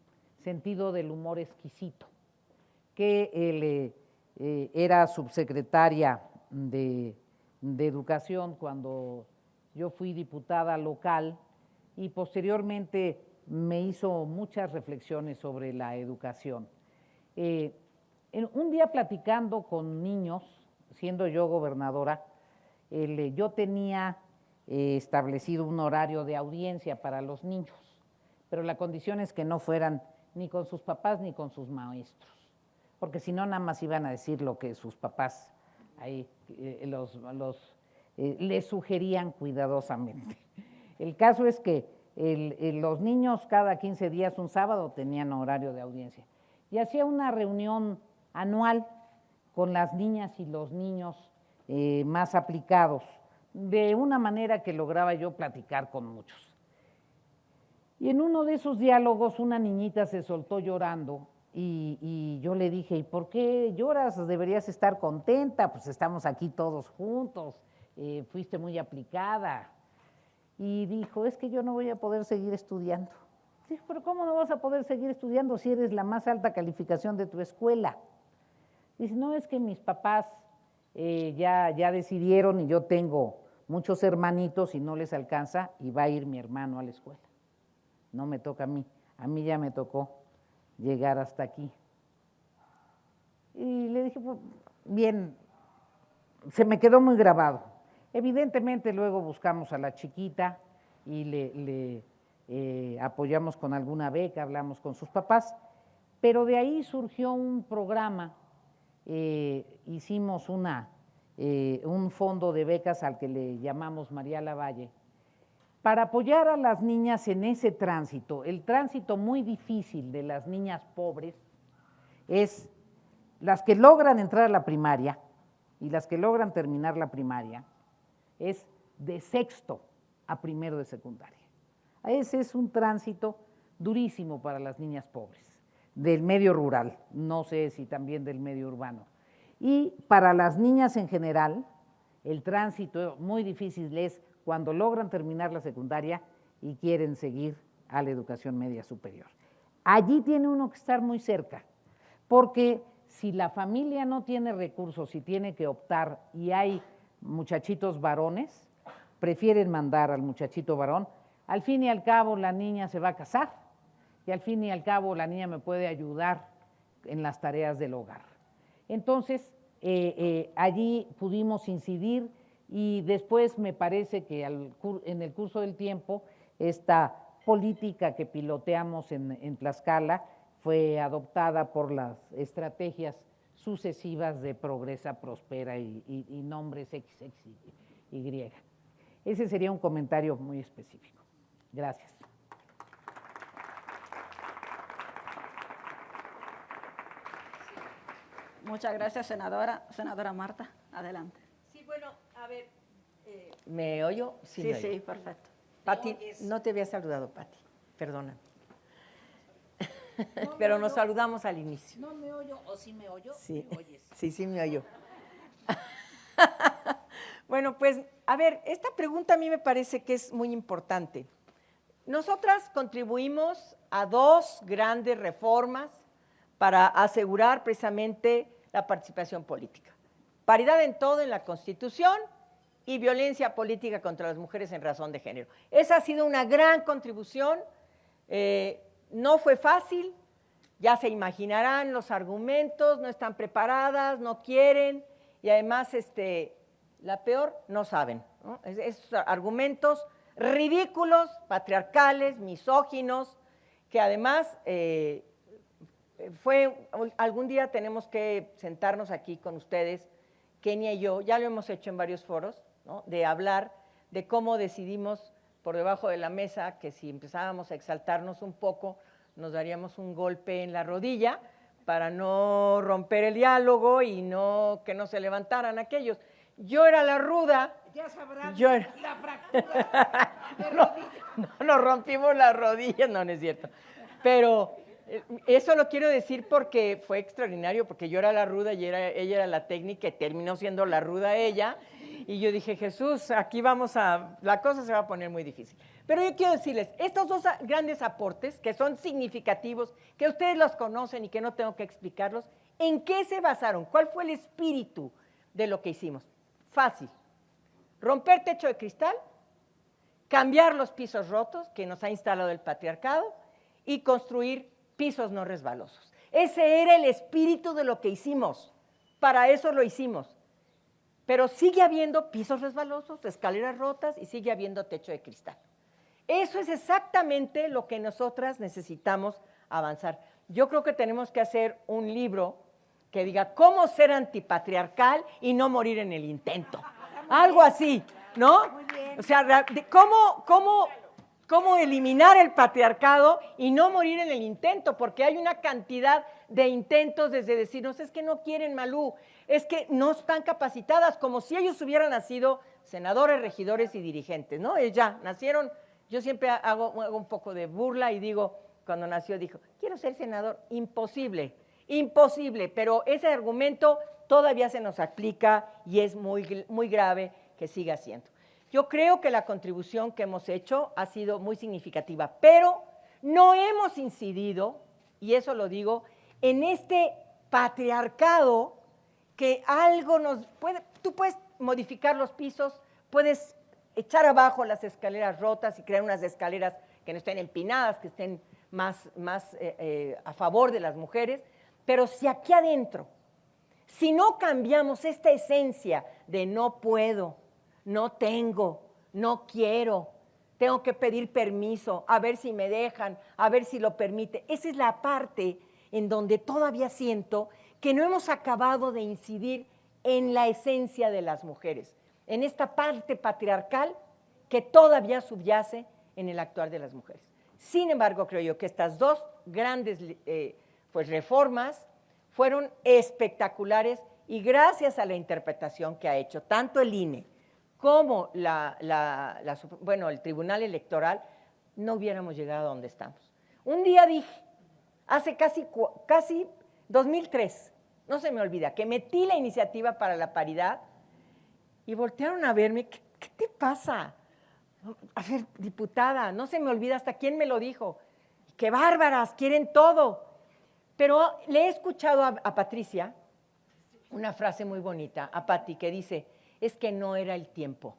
sentido del humor exquisito, que era subsecretaria de Educación cuando yo fui diputada local y posteriormente me hizo muchas reflexiones sobre la educación. Un día platicando con niños, siendo yo gobernadora, yo tenía establecido un horario de audiencia para los niños, pero la condición es que no fueran ni con sus papás ni con sus maestros, porque si no nada más iban a decir lo que sus papás ahí les sugerían cuidadosamente. El caso es que los niños cada 15 días, un sábado, tenían horario de audiencia. Y hacía una reunión anual con las niñas y los niños más aplicados, de una manera que lograba yo platicar con muchos. Y en uno de esos diálogos una niñita se soltó llorando y yo le dije, ¿y por qué lloras? Deberías estar contenta, pues estamos aquí todos juntos, fuiste muy aplicada. Y dijo, es que yo no voy a poder seguir estudiando. Dije, pero ¿cómo no vas a poder seguir estudiando si eres la más alta calificación de tu escuela? Dice, no, es que mis papás ya decidieron y yo tengo muchos hermanitos y no les alcanza y va a ir mi hermano a la escuela. No me toca a mí ya me tocó llegar hasta aquí. Y le dije, pues, bien, se me quedó muy grabado. Evidentemente luego buscamos a la chiquita y le apoyamos con alguna beca, hablamos con sus papás, pero de ahí surgió un programa, hicimos un fondo de becas al que le llamamos María Lavalle, para apoyar a las niñas en ese tránsito. El tránsito muy difícil de las niñas pobres es las que logran entrar a la primaria y las que logran terminar la primaria, es de sexto a primero de secundaria. Ese es un tránsito durísimo para las niñas pobres, del medio rural, no sé si también del medio urbano. Y para las niñas en general, el tránsito muy difícil es cuando logran terminar la secundaria y quieren seguir a la educación media superior. Allí tiene uno que estar muy cerca, porque si la familia no tiene recursos y tiene que optar y hay muchachitos varones, prefieren mandar al muchachito varón, al fin y al cabo la niña se va a casar y al fin y al cabo la niña me puede ayudar en las tareas del hogar. Entonces, allí pudimos incidir y después me parece que en el curso del tiempo esta política que piloteamos en Tlaxcala fue adoptada por las estrategias sucesivas de Progresa, Prospera y nombres X, Y. Ese sería un comentario muy específico. Gracias. Muchas gracias, senadora. Senadora Marta, adelante. Sí, bueno, a ver. ¿Me oyo? Sí, me oyo. sí, perfecto. Pati, no te había saludado, Pati, perdona. Pero nos saludamos al inicio. ¿No me oyo o sí me oyo? Sí, ¿Me oyes? sí, me oyo. Bueno, pues, a ver, esta pregunta a mí me parece que es muy importante. Nosotras contribuimos a 2 grandes reformas para asegurar precisamente la participación política. Paridad en todo en la Constitución y violencia política contra las mujeres en razón de género. Esa ha sido una gran contribución, no fue fácil, ya se imaginarán los argumentos, no están preparadas, no quieren, y además, la peor, no saben, ¿no? Esos argumentos ridículos, patriarcales, misóginos, que además algún día tenemos que sentarnos aquí con ustedes, Kenia y yo, ya lo hemos hecho en varios foros, ¿no? De hablar de cómo decidimos por debajo de la mesa que si empezábamos a exaltarnos un poco, nos daríamos un golpe en la rodilla para no romper el diálogo y que no se levantaran aquellos. Yo era la ruda. Ya sabrán la fractura de rodilla. No rompimos las rodillas, no es cierto. Pero eso lo quiero decir porque fue extraordinario, porque yo era la ruda y ella era la técnica y terminó siendo la ruda ella. Y yo dije, Jesús, aquí la cosa se va a poner muy difícil. Pero yo quiero decirles, estos 2 grandes aportes, que son significativos, que ustedes los conocen y que no tengo que explicarlos, ¿en qué se basaron? ¿Cuál fue el espíritu de lo que hicimos? Fácil. Romper techo de cristal, cambiar los pisos rotos que nos ha instalado el patriarcado y construir pisos no resbalosos. Ese era el espíritu de lo que hicimos. Para eso lo hicimos. Pero sigue habiendo pisos resbalosos, escaleras rotas y sigue habiendo techo de cristal. Eso es exactamente lo que nosotras necesitamos avanzar. Yo creo que tenemos que hacer un libro que diga cómo ser antipatriarcal y no morir en el intento. Algo así, ¿no? O sea, cómo eliminar el patriarcado y no morir en el intento, porque hay una cantidad de intentos desde decirnos, es que no quieren, Malú, es que no están capacitadas, como si ellos hubieran nacido senadores, regidores y dirigentes, ¿no? Ya nacieron, yo siempre hago un poco de burla y digo, cuando nació dijo, quiero ser senador, imposible, pero ese argumento todavía se nos aplica y es muy, muy grave que siga siendo. Yo creo que la contribución que hemos hecho ha sido muy significativa, pero no hemos incidido, y eso lo digo, en este patriarcado que algo tú puedes modificar los pisos, puedes echar abajo las escaleras rotas y crear unas escaleras que no estén empinadas, que estén más a favor de las mujeres, pero si aquí adentro, si no cambiamos esta esencia de no puedo, no tengo, no quiero, tengo que pedir permiso, a ver si me dejan, a ver si lo permite. Esa es la parte en donde todavía siento que no hemos acabado de incidir en la esencia de las mujeres, en esta parte patriarcal que todavía subyace en el actuar de las mujeres. Sin embargo, creo yo que estas 2 grandes reformas fueron espectaculares y gracias a la interpretación que ha hecho tanto el INE como el Tribunal Electoral, no hubiéramos llegado a donde estamos. Un día dije, hace casi 2003, no se me olvida, que metí la iniciativa para la paridad y voltearon a verme, ¿qué te pasa? A ver, diputada, no se me olvida hasta quién me lo dijo, qué bárbaras, quieren todo. Pero le he escuchado a Patricia una frase muy bonita, a Pati, que dice, es que no era el tiempo.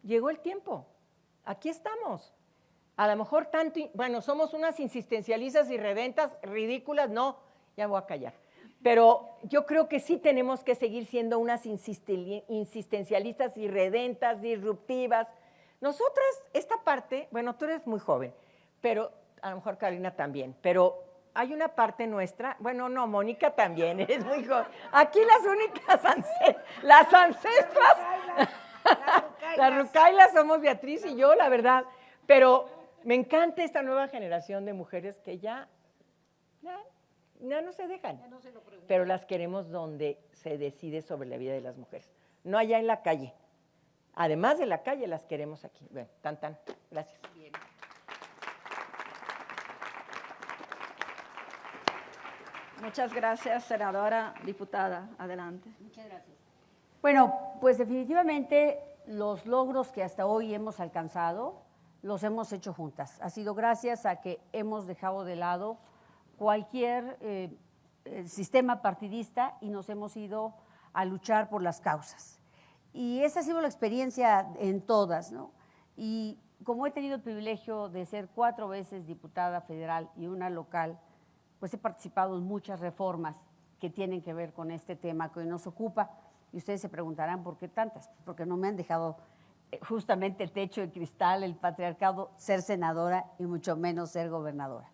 Llegó el tiempo, aquí estamos. A lo mejor tanto, bueno, somos unas insistencialistas y redentas, ridículas, no, ya me voy a callar. Pero yo creo que sí tenemos que seguir siendo unas insistencialistas y redentas, disruptivas. Nosotras, esta parte, bueno, tú eres muy joven, pero a lo mejor Carolina también, pero hay una parte nuestra, bueno, no, Mónica también, eres muy joven. Aquí las únicas las ancestras, las rucailas somos Beatriz y yo, la verdad, pero me encanta esta nueva generación de mujeres que ya no se dejan, pero las queremos donde se decide sobre la vida de las mujeres, no allá en la calle. Además de la calle, las queremos aquí. Bueno, gracias. Bien. Muchas gracias, senadora, diputada. Adelante. Muchas gracias. Bueno, pues definitivamente los logros que hasta hoy hemos alcanzado los hemos hecho juntas. Ha sido gracias a que hemos dejado de lado cualquier sistema partidista y nos hemos ido a luchar por las causas. Y esa ha sido la experiencia en todas, ¿no? Y como he tenido el privilegio de ser 4 veces diputada federal y una local, pues he participado en muchas reformas que tienen que ver con este tema que hoy nos ocupa. Y ustedes se preguntarán, ¿por qué tantas? Porque no me han dejado justamente el techo de cristal, el patriarcado, ser senadora y mucho menos ser gobernadora.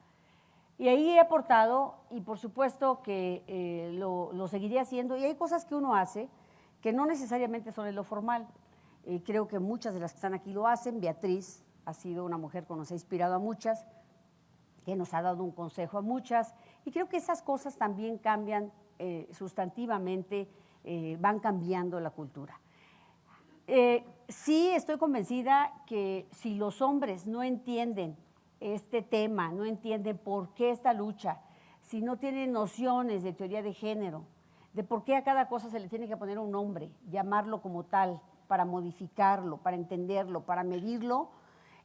Y ahí he aportado y por supuesto que lo seguiré haciendo. Y hay cosas que uno hace que no necesariamente son en lo formal. Creo que muchas de las que están aquí lo hacen. Beatriz ha sido una mujer que nos ha inspirado a muchas, que nos ha dado un consejo a muchas. Y creo que esas cosas también cambian sustantivamente, van cambiando la cultura. Sí estoy convencida que si los hombres no entienden este tema, no entienden por qué esta lucha, si no tienen nociones de teoría de género, de por qué a cada cosa se le tiene que poner un nombre, llamarlo como tal, para modificarlo, para entenderlo, para medirlo,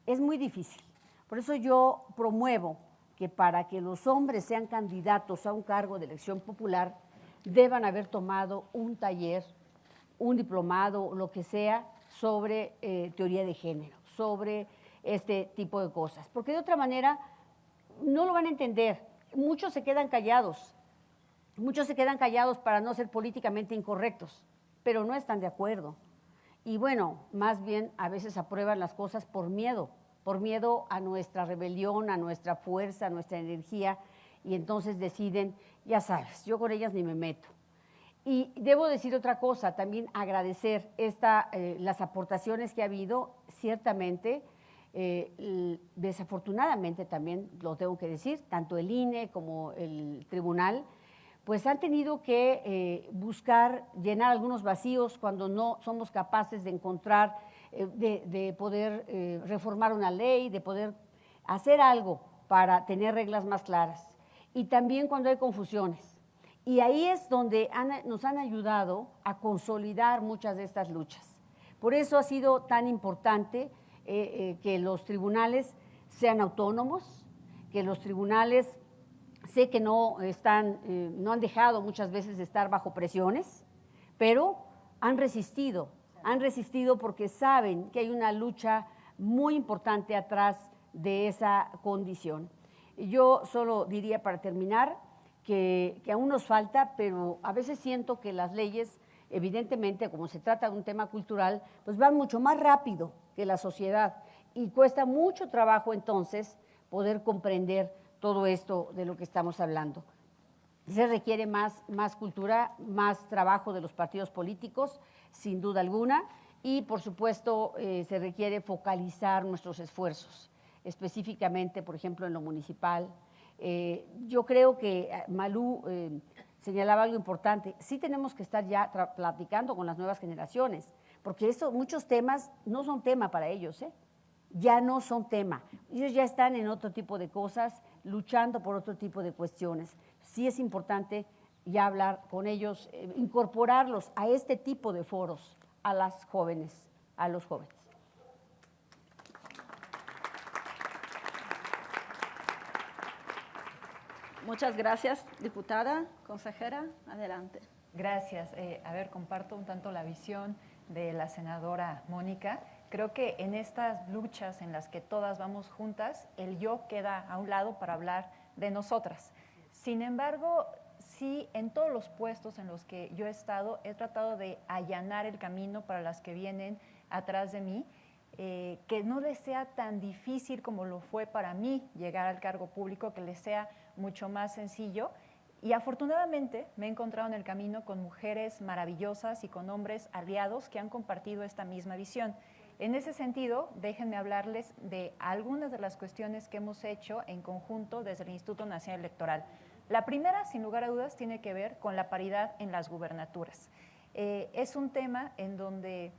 es muy difícil. Por eso yo promuevo que para que los hombres sean candidatos a un cargo de elección popular, deban haber tomado un taller, un diplomado, lo que sea, sobre teoría de género, sobre este tipo de cosas. Porque de otra manera no lo van a entender. Muchos se quedan callados. Muchos se quedan callados para no ser políticamente incorrectos, pero no están de acuerdo. Y bueno, más bien a veces aprueban las cosas por miedo a nuestra rebelión, a nuestra fuerza, a nuestra energía, y entonces deciden, ya sabes, yo con ellas ni me meto. Y debo decir otra cosa, también agradecer las aportaciones que ha habido, ciertamente, desafortunadamente también lo tengo que decir, tanto el INE como el tribunal, pues han tenido que buscar llenar algunos vacíos cuando no somos capaces de encontrar, de poder reformar una ley, de poder hacer algo para tener reglas más claras. Y también cuando hay confusiones. Y ahí es donde nos han ayudado a consolidar muchas de estas luchas. Por eso ha sido tan importante que los tribunales sean autónomos, que los tribunales, sé que no han dejado muchas veces de estar bajo presiones, pero han resistido porque saben que hay una lucha muy importante atrás de esa condición. Yo solo diría para terminar que aún nos falta, pero a veces siento que las leyes, evidentemente, como se trata de un tema cultural, pues van mucho más rápido que la sociedad y cuesta mucho trabajo entonces poder comprender todo esto de lo que estamos hablando. Se requiere más cultura, más trabajo de los partidos políticos, sin duda alguna, y por supuesto se requiere focalizar nuestros esfuerzos, específicamente, por ejemplo, en lo municipal. Yo creo que Malú señalaba algo importante. Sí tenemos que estar ya platicando con las nuevas generaciones, porque muchos temas no son tema para ellos, ya no son tema. Ellos ya están en otro tipo de cosas, luchando por otro tipo de cuestiones. Sí es importante ya hablar con ellos, incorporarlos a este tipo de foros, a las jóvenes, a los jóvenes. Muchas gracias, diputada, consejera, adelante. Gracias. Comparto un tanto la visión de la senadora Mónica. Creo que en estas luchas en las que todas vamos juntas, el yo queda a un lado para hablar de nosotras. Sin embargo, sí, en todos los puestos en los que yo he estado, he tratado de allanar el camino para las que vienen atrás de mí, que no les sea tan difícil como lo fue para mí llegar al cargo público, que les sea mucho más sencillo. Y afortunadamente me he encontrado en el camino con mujeres maravillosas y con hombres aliados que han compartido esta misma visión. En ese sentido, déjenme hablarles de algunas de las cuestiones que hemos hecho en conjunto desde el Instituto Nacional Electoral. La primera, sin lugar a dudas, tiene que ver con la paridad en las gubernaturas. Es un tema en donde,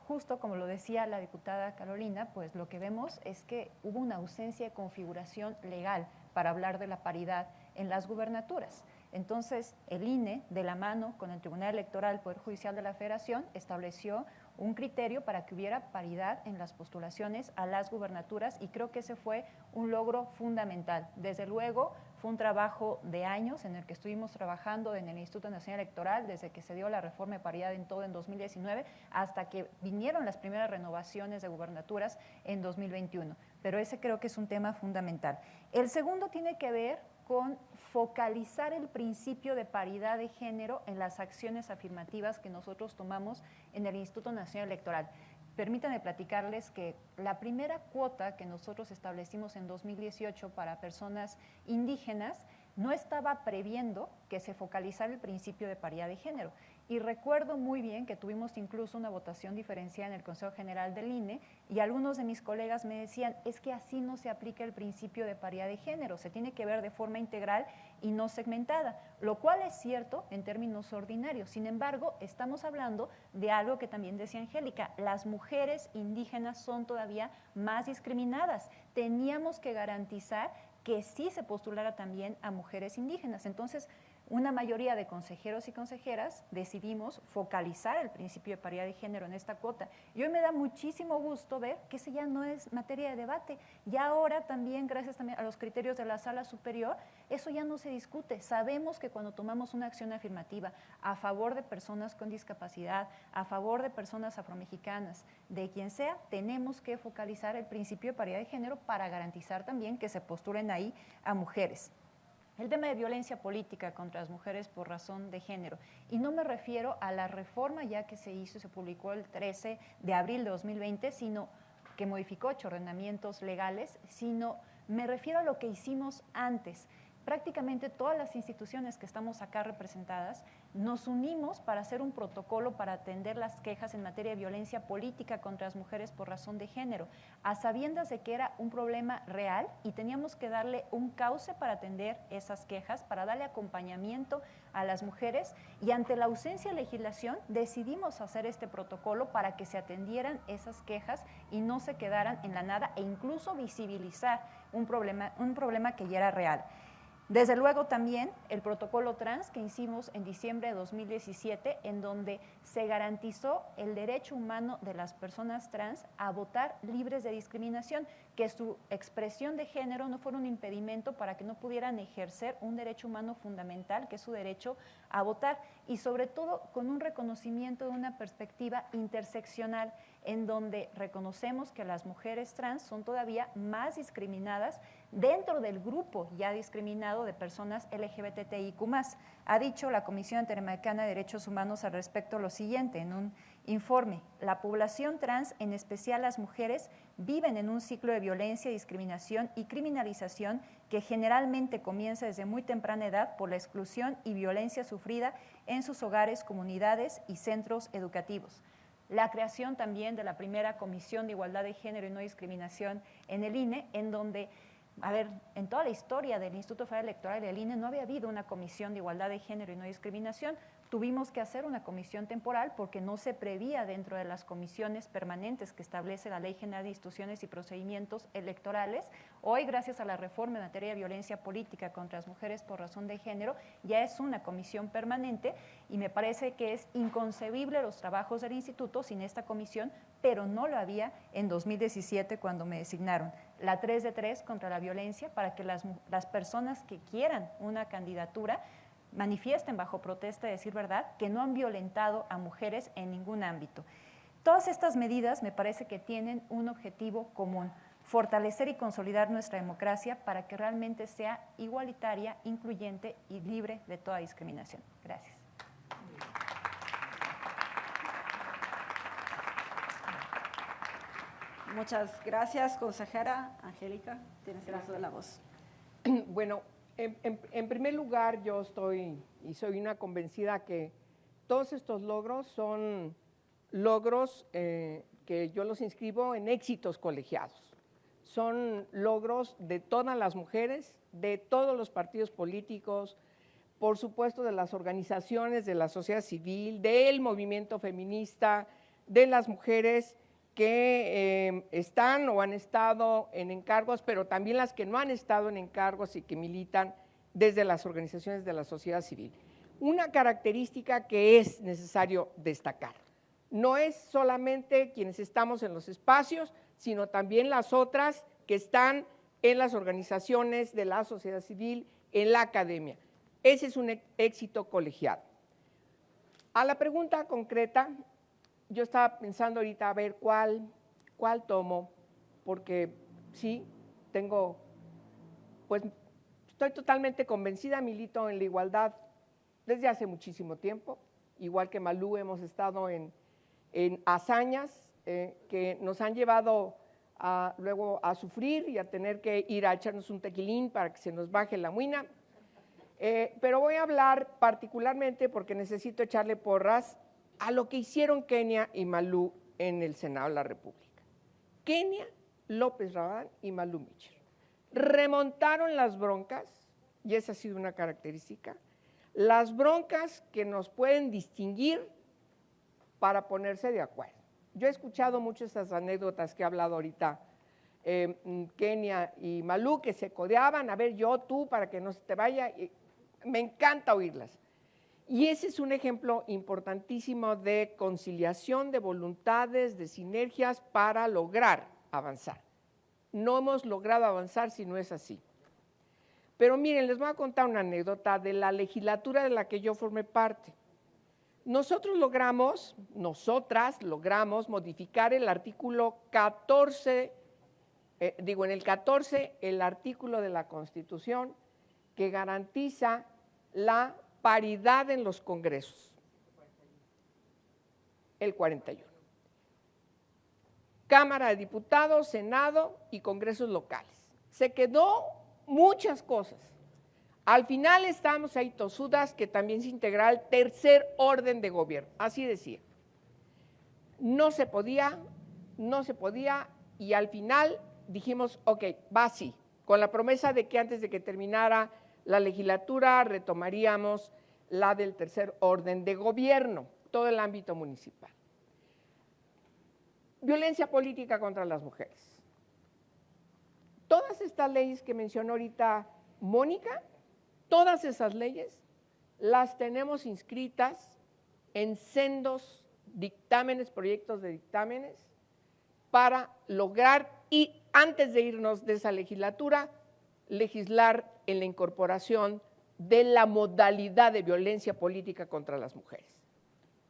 justo como lo decía la diputada Carolina, pues lo que vemos es que hubo una ausencia de configuración legal para hablar de la paridad en las gubernaturas. Entonces, el INE, de la mano con el Tribunal Electoral, Poder Judicial de la Federación, estableció un criterio para que hubiera paridad en las postulaciones a las gubernaturas y creo que ese fue un logro fundamental. Desde luego, fue un trabajo de años en el que estuvimos trabajando en el Instituto Nacional Electoral desde que se dio la reforma de paridad en todo en 2019 hasta que vinieron las primeras renovaciones de gubernaturas en 2021. Pero ese creo que es un tema fundamental. El segundo tiene que ver con focalizar el principio de paridad de género en las acciones afirmativas que nosotros tomamos en el Instituto Nacional Electoral. Permítanme platicarles que la primera cuota que nosotros establecimos en 2018 para personas indígenas no estaba previendo que se focalizara el principio de paridad de género. Y recuerdo muy bien que tuvimos incluso una votación diferenciada en el Consejo General del INE y algunos de mis colegas me decían, es que así no se aplica el principio de paridad de género, se tiene que ver de forma integral y no segmentada, lo cual es cierto en términos ordinarios. Sin embargo, estamos hablando de algo que también decía Angélica, las mujeres indígenas son todavía más discriminadas. Teníamos que garantizar que sí se postulara también a mujeres indígenas. Entonces, una mayoría de consejeros y consejeras decidimos focalizar el principio de paridad de género en esta cuota. Y hoy me da muchísimo gusto ver que ese ya no es materia de debate. Ya ahora también, gracias también a los criterios de la Sala Superior, eso ya no se discute. Sabemos que cuando tomamos una acción afirmativa a favor de personas con discapacidad, a favor de personas afromexicanas, de quien sea, tenemos que focalizar el principio de paridad de género para garantizar también que se postulen ahí a mujeres. El tema de violencia política contra las mujeres por razón de género. Y no me refiero a la reforma ya que se hizo y se publicó el 13 de abril de 2020, sino que modificó 8 ordenamientos legales, sino me refiero a lo que hicimos antes. Prácticamente todas las instituciones que estamos acá representadas nos unimos para hacer un protocolo para atender las quejas en materia de violencia política contra las mujeres por razón de género, a sabiendas de que era un problema real y teníamos que darle un cauce para atender esas quejas, para darle acompañamiento a las mujeres y ante la ausencia de legislación decidimos hacer este protocolo para que se atendieran esas quejas y no se quedaran en la nada e incluso visibilizar un problema que ya era real. Desde luego también el protocolo trans que hicimos en diciembre de 2017, en donde se garantizó el derecho humano de las personas trans a votar libres de discriminación, que su expresión de género no fuera un impedimento para que no pudieran ejercer un derecho humano fundamental, que es su derecho a votar, y sobre todo con un reconocimiento de una perspectiva interseccional, en donde reconocemos que las mujeres trans son todavía más discriminadas dentro del grupo ya discriminado de personas LGBTIQ+. Ha dicho la Comisión Interamericana de Derechos Humanos al respecto lo siguiente en un informe: la población trans, en especial las mujeres, viven en un ciclo de violencia, discriminación y criminalización que generalmente comienza desde muy temprana edad por la exclusión y violencia sufrida en sus hogares, comunidades y centros educativos. La creación también de la primera Comisión de Igualdad de Género y No Discriminación en el INE, en donde, en toda la historia del Instituto Federal Electoral y del INE no había habido una Comisión de Igualdad de Género y No Discriminación. Tuvimos que hacer una comisión temporal porque no se prevía dentro de las comisiones permanentes que establece la Ley General de Instituciones y Procedimientos Electorales. Hoy, gracias a la reforma en materia de violencia política contra las mujeres por razón de género, ya es una comisión permanente y me parece que es inconcebible los trabajos del instituto sin esta comisión, pero no lo había en 2017 cuando me designaron. La 3 de 3 contra la violencia para que las personas que quieran una candidatura manifiesten bajo protesta, de decir verdad, que no han violentado a mujeres en ningún ámbito. Todas estas medidas me parece que tienen un objetivo común: fortalecer y consolidar nuestra democracia para que realmente sea igualitaria, incluyente y libre de toda discriminación. Gracias. Muchas gracias, consejera. Angélica, tienes el uso de la voz. Bueno, en primer lugar, yo estoy y soy una convencida que todos estos logros son logros que yo los inscribo en éxitos colegiados. Son logros de todas las mujeres, de todos los partidos políticos, por supuesto de las organizaciones de la sociedad civil, del movimiento feminista, de las mujeres que están o han estado en encargos, pero también las que no han estado en encargos y que militan desde las organizaciones de la sociedad civil. Una característica que es necesario destacar: no es solamente quienes estamos en los espacios, sino también las otras que están en las organizaciones de la sociedad civil, en la academia. Ese es un éxito colegiado. A la pregunta concreta, yo estaba pensando ahorita a ver cuál tomo, porque sí, pues estoy totalmente convencida, milito en la igualdad desde hace muchísimo tiempo, igual que Malú hemos estado en hazañas que nos han llevado luego a sufrir y a tener que ir a echarnos un tequilín para que se nos baje la muina. Pero voy a hablar particularmente, porque necesito echarle porras a lo que hicieron Kenia y Malú en el Senado de la República. Kenia López Rabadán y Malú Mitchell remontaron las broncas, y esa ha sido una característica, las broncas que nos pueden distinguir para ponerse de acuerdo. Yo he escuchado muchas de esas anécdotas que ha hablado ahorita Kenia y Malú, que se codeaban, a ver, yo, tú, para que no se te vaya. Me encanta oírlas. Y ese es un ejemplo importantísimo de conciliación de voluntades, de sinergias para lograr avanzar. No hemos logrado avanzar si no es así. Pero miren, les voy a contar una anécdota de la legislatura de la que yo formé parte. Nosotras logramos modificar el artículo 14, en el 14, el artículo de la Constitución que garantiza la paridad en los congresos, el 41. Cámara de Diputados, Senado y congresos locales. Se quedó muchas cosas. Al final estábamos ahí tosudas que también se integrara el tercer orden de gobierno, así decía. No se podía, y al final dijimos, ok, va así, con la promesa de que antes de que terminara la legislatura retomaríamos la del tercer orden de gobierno, todo el ámbito municipal. Violencia política contra las mujeres. Todas estas leyes que mencionó ahorita Mónica, todas esas leyes las tenemos inscritas en sendos dictámenes, proyectos de dictámenes, para lograr, y antes de irnos de esa legislatura, legislar en la incorporación de la modalidad de violencia política contra las mujeres.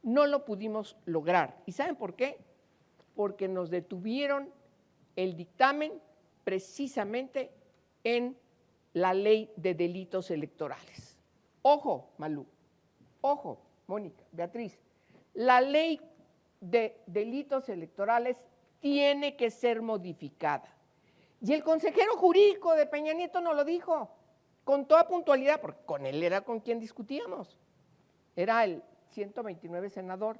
No lo pudimos lograr. ¿Y saben por qué? Porque nos detuvieron el dictamen precisamente en la ley de delitos electorales. Ojo, Malú, ojo, Mónica, Beatriz, la ley de delitos electorales tiene que ser modificada. Y el consejero jurídico de Peña Nieto nos lo dijo con toda puntualidad, porque con él era con quien discutíamos. Era el 129 senador.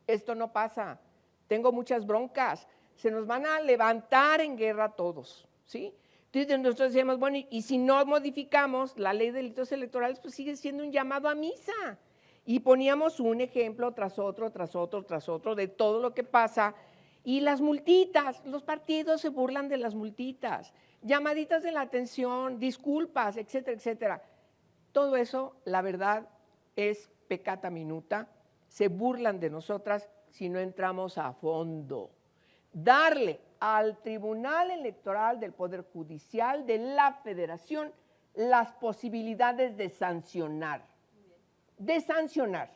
Esto no pasa, tengo muchas broncas, se nos van a levantar en guerra todos, ¿sí? Entonces nosotros decíamos, bueno, y si no modificamos la ley de delitos electorales, pues sigue siendo un llamado a misa. Y poníamos un ejemplo tras otro, tras otro, tras otro, de todo lo que pasa. Y las multitas, los partidos se burlan de las multitas, llamaditas de la atención, disculpas, etcétera, etcétera. Todo eso, la verdad, es peccata minuta, se burlan de nosotras si no entramos a fondo. Darle al Tribunal Electoral del Poder Judicial de la Federación las posibilidades de sancionar. De sancionar.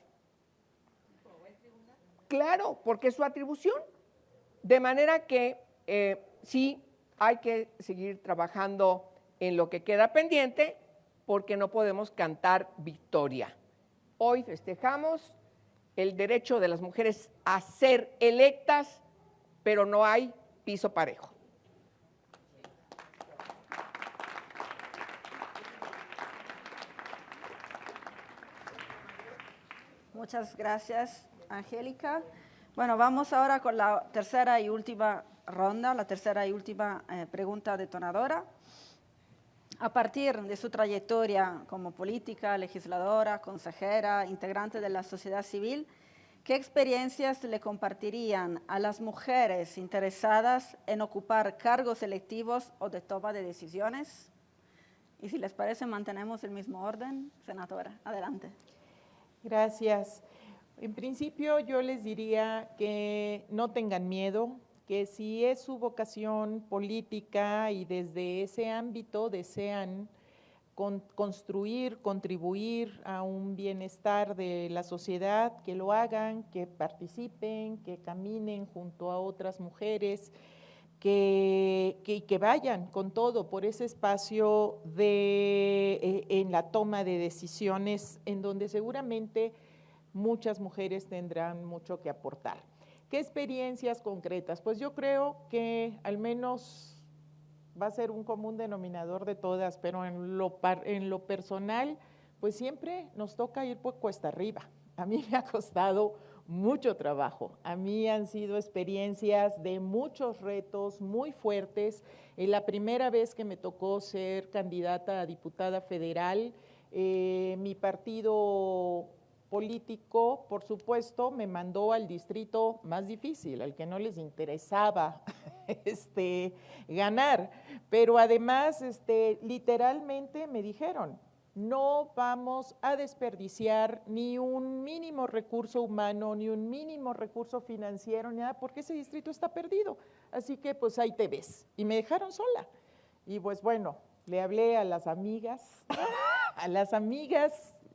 Claro, porque es su atribución. De manera que sí hay que seguir trabajando en lo que queda pendiente, porque no podemos cantar victoria. Hoy festejamos el derecho de las mujeres a ser electas, pero no hay piso parejo. Muchas gracias, Angélica. Bueno, vamos ahora con la tercera y última ronda, la tercera y última pregunta detonadora. A partir de su trayectoria como política, legisladora, consejera, integrante de la sociedad civil, ¿qué experiencias le compartirían a las mujeres interesadas en ocupar cargos electivos o de toma de decisiones? Y si les parece, mantenemos el mismo orden. Senadora, adelante. Gracias. En principio yo les diría que no tengan miedo, que si es su vocación política y desde ese ámbito desean construir, contribuir a un bienestar de la sociedad, que lo hagan, que participen, que caminen junto a otras mujeres, que vayan con todo por ese espacio en la toma de decisiones en donde seguramente muchas mujeres tendrán mucho que aportar. ¿Qué experiencias concretas? Pues yo creo que al menos va a ser un común denominador de todas, pero en lo personal, pues siempre nos toca ir por cuesta arriba. A mí me ha costado mucho trabajo. A mí han sido experiencias de muchos retos muy fuertes. La primera vez que me tocó ser candidata a diputada federal, mi partido político, por supuesto, me mandó al distrito más difícil, al que no les interesaba ganar. Pero además, literalmente me dijeron, no vamos a desperdiciar ni un mínimo recurso humano, ni un mínimo recurso financiero, ni nada, porque ese distrito está perdido. Así que pues ahí te ves. Y me dejaron sola. Y pues bueno, le hablé a las amigas,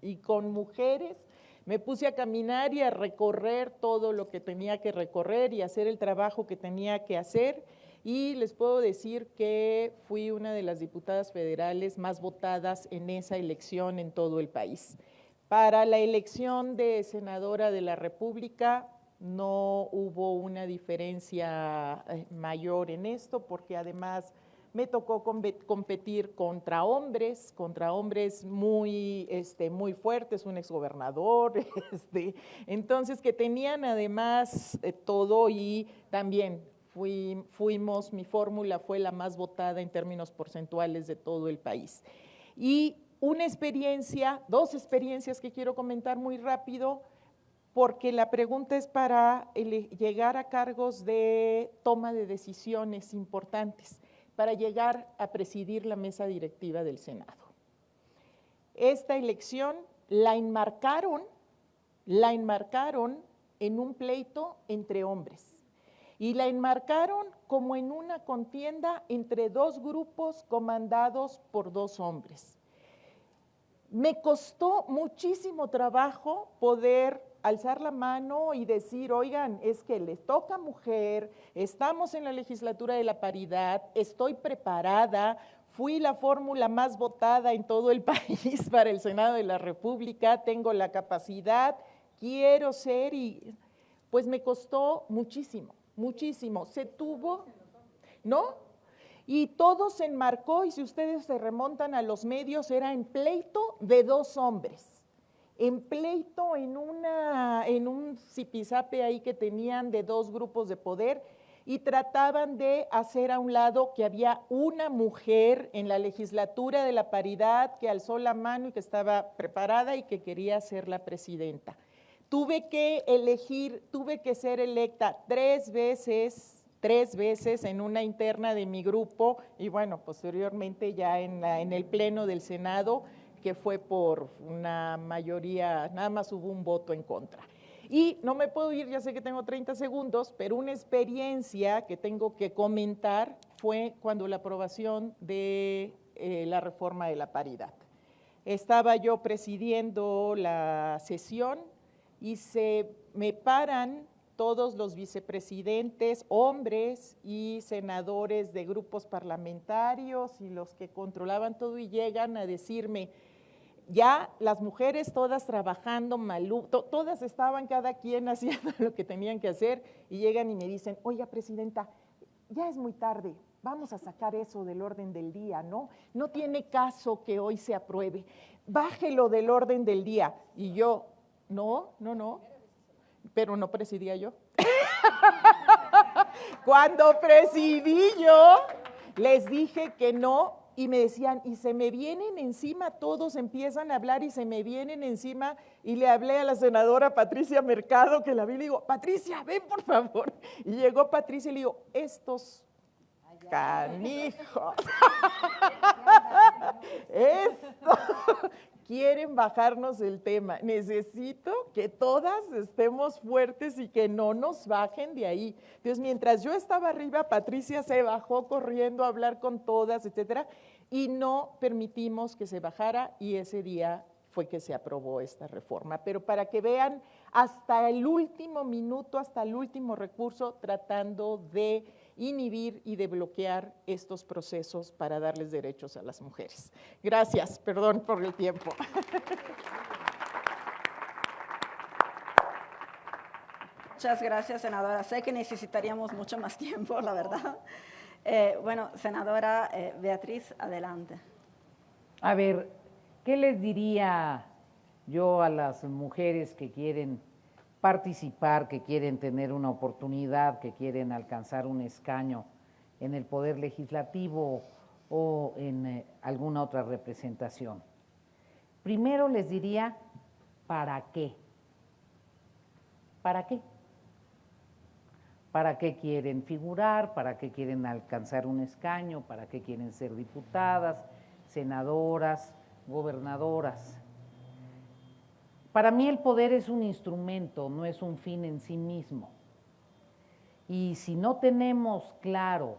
y con mujeres, me puse a caminar y a recorrer todo lo que tenía que recorrer y hacer el trabajo que tenía que hacer. Y les puedo decir que fui una de las diputadas federales más votadas en esa elección en todo el país. Para la elección de senadora de la República no hubo una diferencia mayor en esto, porque además me tocó competir contra hombres muy fuertes, un exgobernador, entonces que tenían además todo, y también mi fórmula fue la más votada en términos porcentuales de todo el país. Y dos experiencias que quiero comentar muy rápido, porque la pregunta es para llegar a cargos de toma de decisiones importantes, para llegar a presidir la mesa directiva del Senado. Esta elección la enmarcaron en un pleito entre hombres. Y la enmarcaron como en una contienda entre dos grupos comandados por dos hombres. Me costó muchísimo trabajo poder alzar la mano y decir, oigan, es que les toca mujer, estamos en la legislatura de la paridad, estoy preparada, fui la fórmula más votada en todo el país para el Senado de la República, tengo la capacidad, quiero ser, y pues me costó muchísimo. Se tuvo, ¿no? Y todo se enmarcó, y si ustedes se remontan a los medios, era en pleito de dos hombres, en pleito en un zipizape ahí que tenían de dos grupos de poder, y trataban de hacer a un lado que había una mujer en la legislatura de la paridad que alzó la mano y que estaba preparada y que quería ser la presidenta. Tuve que ser electa tres veces en una interna de mi grupo, y bueno, posteriormente ya en el pleno del Senado, que fue por una mayoría, nada más hubo un voto en contra. Y no me puedo ir, ya sé que tengo 30 segundos, pero una experiencia que tengo que comentar fue cuando la aprobación de la reforma de la paridad. Estaba yo presidiendo la sesión y me paran todos los vicepresidentes, hombres y senadores de grupos parlamentarios y los que controlaban todo y llegan a decirme, ya las mujeres todas trabajando, todas estaban cada quien haciendo lo que tenían que hacer y llegan y me dicen, oiga, presidenta, ya es muy tarde, vamos a sacar eso del orden del día, ¿no? No tiene caso que hoy se apruebe, bájelo del orden del día. Y yo, no, pero no presidía yo. Cuando presidí yo, les dije que no y me decían, y se me vienen encima, todos empiezan a hablar y se me vienen encima, y le hablé a la senadora Patricia Mercado, que la vi, y le digo, Patricia, ven por favor. Y llegó Patricia y le digo, estos canijos, quieren bajarnos el tema. Necesito que todas estemos fuertes y que no nos bajen de ahí. Entonces, mientras yo estaba arriba, Patricia se bajó corriendo a hablar con todas, etcétera, y no permitimos que se bajara, y ese día fue que se aprobó esta reforma. Pero para que vean, hasta el último minuto, hasta el último recurso, tratando de inhibir y de bloquear estos procesos para darles derechos a las mujeres. Gracias, perdón por el tiempo. Muchas gracias, senadora. Sé que necesitaríamos mucho más tiempo, la verdad. Bueno, senadora Beatriz, adelante. A ver, ¿qué les diría yo a las mujeres que quieren participar, que quieren tener una oportunidad, que quieren alcanzar un escaño en el Poder Legislativo o en alguna otra representación? Primero les diría, ¿para qué? ¿Para qué? ¿Para qué quieren figurar? ¿Para qué quieren alcanzar un escaño? ¿Para qué quieren ser diputadas, senadoras, gobernadoras? Para mí el poder es un instrumento, no es un fin en sí mismo. Y si no tenemos claro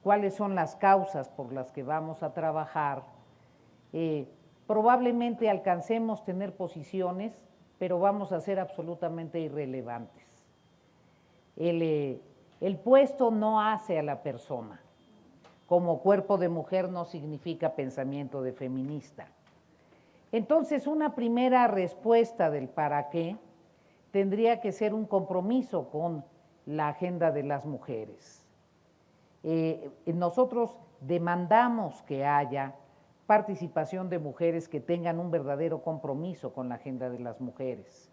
cuáles son las causas por las que vamos a trabajar, probablemente alcancemos tener posiciones, pero vamos a ser absolutamente irrelevantes. El puesto no hace a la persona. Como cuerpo de mujer no significa pensamiento de feminista. Entonces, una primera respuesta del para qué tendría que ser un compromiso con la agenda de las mujeres. Nosotros demandamos que haya participación de mujeres que tengan un verdadero compromiso con la agenda de las mujeres.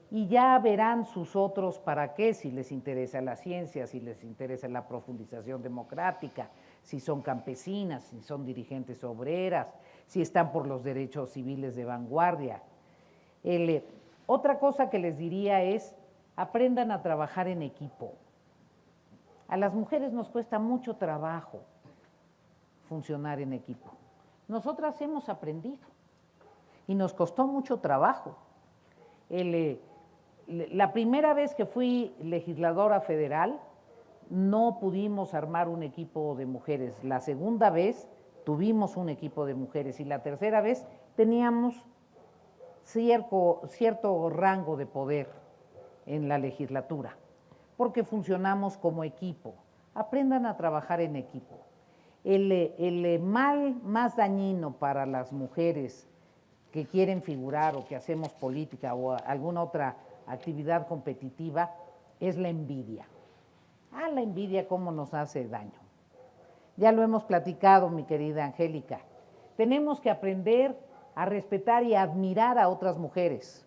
Y ya verán sus otros para qué, si les interesa la ciencia, si les interesa la profundización democrática, si son campesinas, si son dirigentes obreras, si están por los derechos civiles de vanguardia. Otra cosa que les diría es, aprendan a trabajar en equipo. A las mujeres nos cuesta mucho trabajo funcionar en equipo. Nosotras hemos aprendido y nos costó mucho trabajo. La primera vez que fui legisladora federal, no pudimos armar un equipo de mujeres. La segunda vez tuvimos un equipo de mujeres y la tercera vez teníamos cierto rango de poder en la legislatura, porque funcionamos como equipo. Aprendan a trabajar en equipo. El mal más dañino para las mujeres que quieren figurar o que hacemos política o alguna otra actividad competitiva es la envidia. La envidia cómo nos hace daño. Ya lo hemos platicado, mi querida Angélica. Tenemos que aprender a respetar y a admirar a otras mujeres.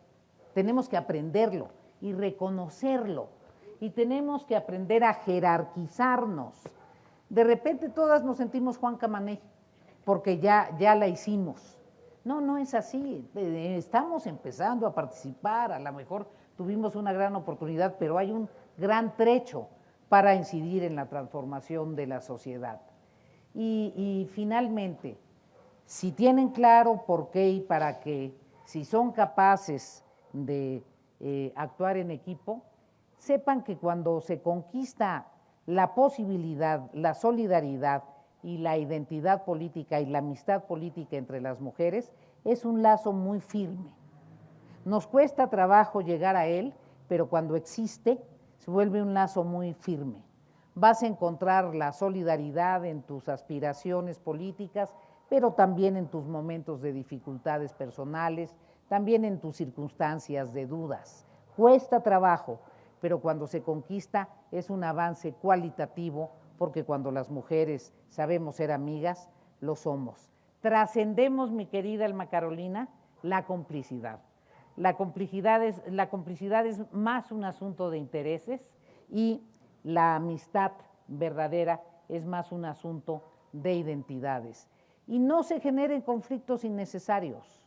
Tenemos que aprenderlo y reconocerlo. Y tenemos que aprender a jerarquizarnos. De repente todas nos sentimos Juan Camané, porque ya la hicimos. No es así. Estamos empezando a participar, a lo mejor tuvimos una gran oportunidad, pero hay un gran trecho para incidir en la transformación de la sociedad. Y finalmente, si tienen claro por qué y para qué, si son capaces de actuar en equipo, sepan que cuando se conquista la posibilidad, la solidaridad y la identidad política y la amistad política entre las mujeres, es un lazo muy firme. Nos cuesta trabajo llegar a él, pero cuando existe se vuelve un lazo muy firme. Vas a encontrar la solidaridad en tus aspiraciones políticas, pero también en tus momentos de dificultades personales, también en tus circunstancias de dudas. Cuesta trabajo, pero cuando se conquista es un avance cualitativo, porque cuando las mujeres sabemos ser amigas, lo somos. Trascendemos, mi querida Alma Carolina, la complicidad. La complicidad es más un asunto de intereses y la amistad verdadera es más un asunto de identidades. Y no se generen conflictos innecesarios.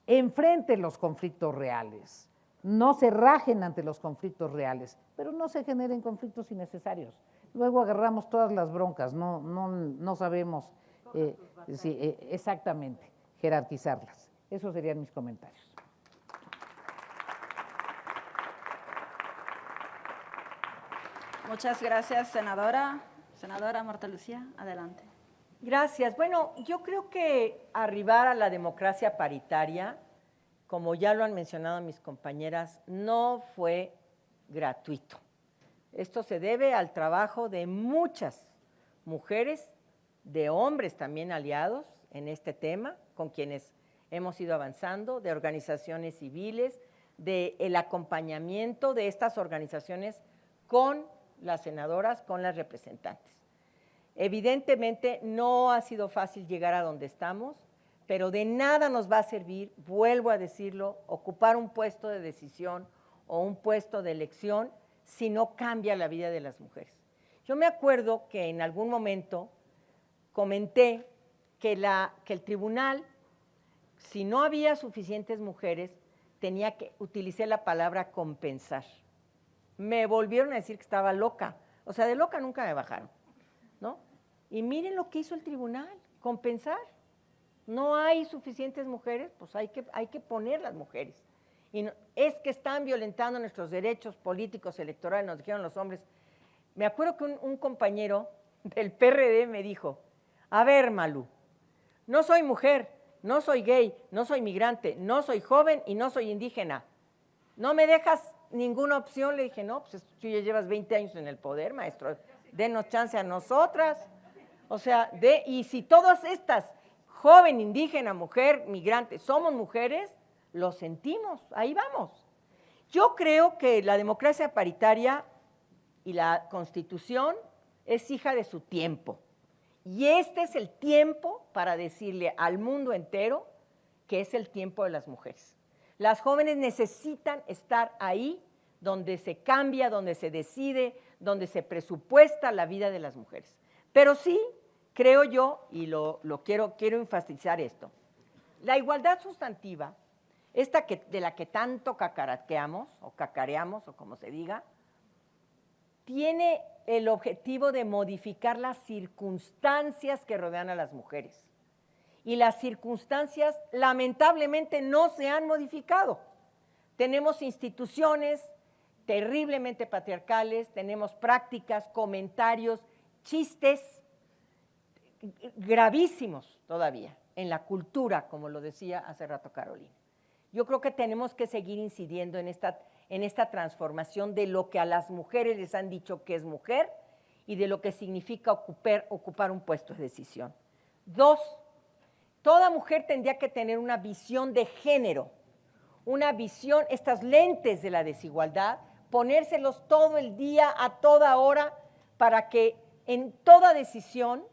Enfrenten los conflictos reales. No se rajen ante los conflictos reales, pero no se generen conflictos innecesarios. Luego agarramos todas las broncas, no sabemos exactamente jerarquizarlas. Esos serían mis comentarios. Muchas gracias, senadora. Senadora Marta Lucía, adelante. Gracias. Bueno, yo creo que arribar a la democracia paritaria, como ya lo han mencionado mis compañeras, no fue gratuito. Esto se debe al trabajo de muchas mujeres, de hombres también aliados en este tema, con quienes hemos ido avanzando, de organizaciones civiles, del acompañamiento de estas organizaciones con las senadoras, con las representantes. Evidentemente no ha sido fácil llegar a donde estamos, pero de nada nos va a servir, vuelvo a decirlo, ocupar un puesto de decisión o un puesto de elección si no cambia la vida de las mujeres. Yo me acuerdo que en algún momento comenté que el tribunal, si no había suficientes mujeres, tenía que utilizar la palabra compensar. Me volvieron a decir que estaba loca, o sea, de loca nunca me bajaron, ¿no? Y miren lo que hizo el tribunal, compensar. No hay suficientes mujeres, pues hay que poner las mujeres. Y no, es que están violentando nuestros derechos políticos, electorales, nos dijeron los hombres. Me acuerdo que un compañero del PRD me dijo, a ver, Malú, no soy mujer, no soy gay, no soy migrante, no soy joven y no soy indígena. ¿No me dejas ninguna opción? Le dije, no, pues tú ya llevas 20 años en el poder, maestro, denos chance a nosotras. O sea, y si todas estas, joven, indígena, mujer, migrante, somos mujeres, lo sentimos, ahí vamos. Yo creo que la democracia paritaria y la Constitución es hija de su tiempo. Y este es el tiempo para decirle al mundo entero que es el tiempo de las mujeres. Las jóvenes necesitan estar ahí donde se cambia, donde se decide, donde se presupuesta la vida de las mujeres. Pero sí, creo yo, y quiero enfatizar esto, la igualdad sustantiva, esta de la que tanto cacareamos, o como se diga, tiene el objetivo de modificar las circunstancias que rodean a las mujeres. Y las circunstancias lamentablemente no se han modificado. Tenemos instituciones terriblemente patriarcales, tenemos prácticas, comentarios, chistes gravísimos todavía en la cultura, como lo decía hace rato Carolina. Yo creo que tenemos que seguir incidiendo en esta transformación de lo que a las mujeres les han dicho que es mujer y de lo que significa ocupar un puesto de decisión. 2, toda mujer tendría que tener una visión de género, una visión, estas lentes de la desigualdad, ponérselos todo el día, a toda hora, para que en toda decisión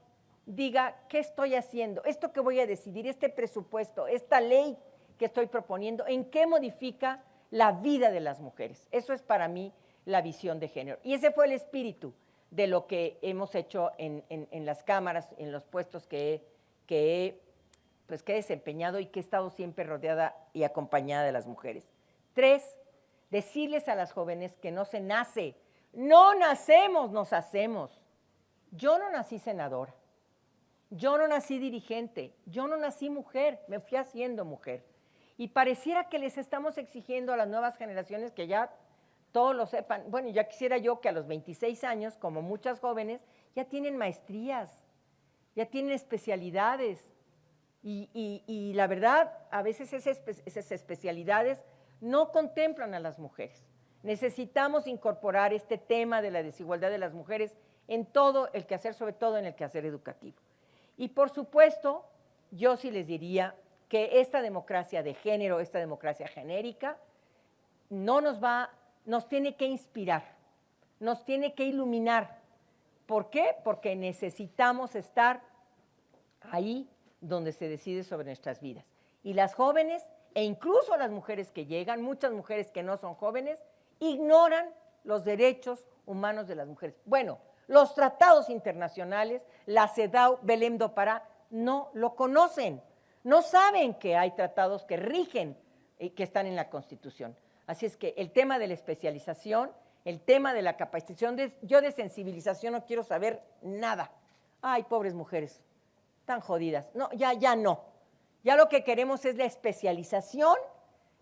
diga, ¿qué estoy haciendo? Esto que voy a decidir, este presupuesto, esta ley que estoy proponiendo, ¿en qué modifica la vida de las mujeres? Eso es para mí la visión de género. Y ese fue el espíritu de lo que hemos hecho en las cámaras, en los puestos que he desempeñado y que he estado siempre rodeada y acompañada de las mujeres. 3, decirles a las jóvenes que no se nace, no nacemos, nos hacemos. Yo no nací senadora, yo no nací dirigente, yo no nací mujer, me fui haciendo mujer. Y pareciera que les estamos exigiendo a las nuevas generaciones que ya todos lo sepan. Bueno, ya quisiera yo que a los 26 años, como muchas jóvenes, ya tienen maestrías, ya tienen especialidades. Y la verdad, a veces esas especialidades no contemplan a las mujeres. Necesitamos incorporar este tema de la desigualdad de las mujeres en todo el quehacer, sobre todo en el quehacer educativo. Y por supuesto, yo sí les diría que esta democracia de género, esta democracia genérica, nos tiene que inspirar, nos tiene que iluminar. ¿Por qué? Porque necesitamos estar ahí donde se decide sobre nuestras vidas. Y las jóvenes, e incluso las mujeres que llegan, muchas mujeres que no son jóvenes, ignoran los derechos humanos de las mujeres. Bueno, los tratados internacionales, la CEDAW, Belém do Pará, no lo conocen, no saben que hay tratados que rigen y que están en la Constitución. Así es que el tema de la especialización, el tema de la capacitación, yo de sensibilización no quiero saber nada. Ay, pobres mujeres, tan jodidas. No, ya no. Ya lo que queremos es la especialización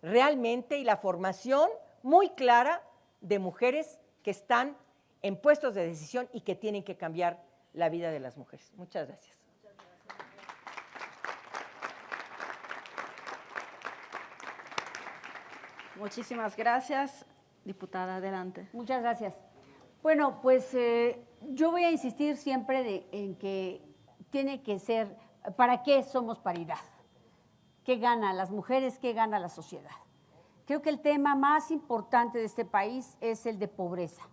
realmente y la formación muy clara de mujeres que están en puestos de decisión y que tienen que cambiar la vida de las mujeres. Muchas gracias. Muchísimas gracias. Diputada, adelante. Muchas gracias. Bueno, pues yo voy a insistir siempre en que tiene que ser, ¿para qué somos paridad? ¿Qué ganan las mujeres? ¿Qué gana la sociedad? Creo que el tema más importante de este país es el de pobreza.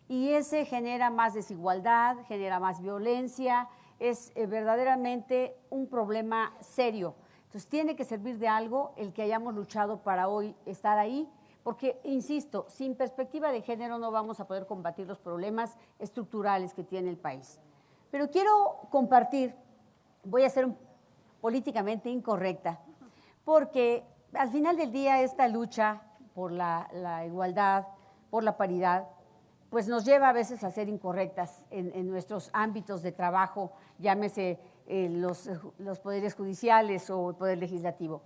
Y ese genera más desigualdad, genera más violencia, es verdaderamente un problema serio. Entonces tiene que servir de algo el que hayamos luchado para hoy estar ahí, porque, insisto, sin perspectiva de género no vamos a poder combatir los problemas estructurales que tiene el país. Pero quiero compartir, voy a ser políticamente incorrecta, porque al final del día esta lucha por la igualdad, por la paridad, pues nos lleva a veces a ser incorrectas en nuestros ámbitos de trabajo, llámese los poderes judiciales o el poder legislativo.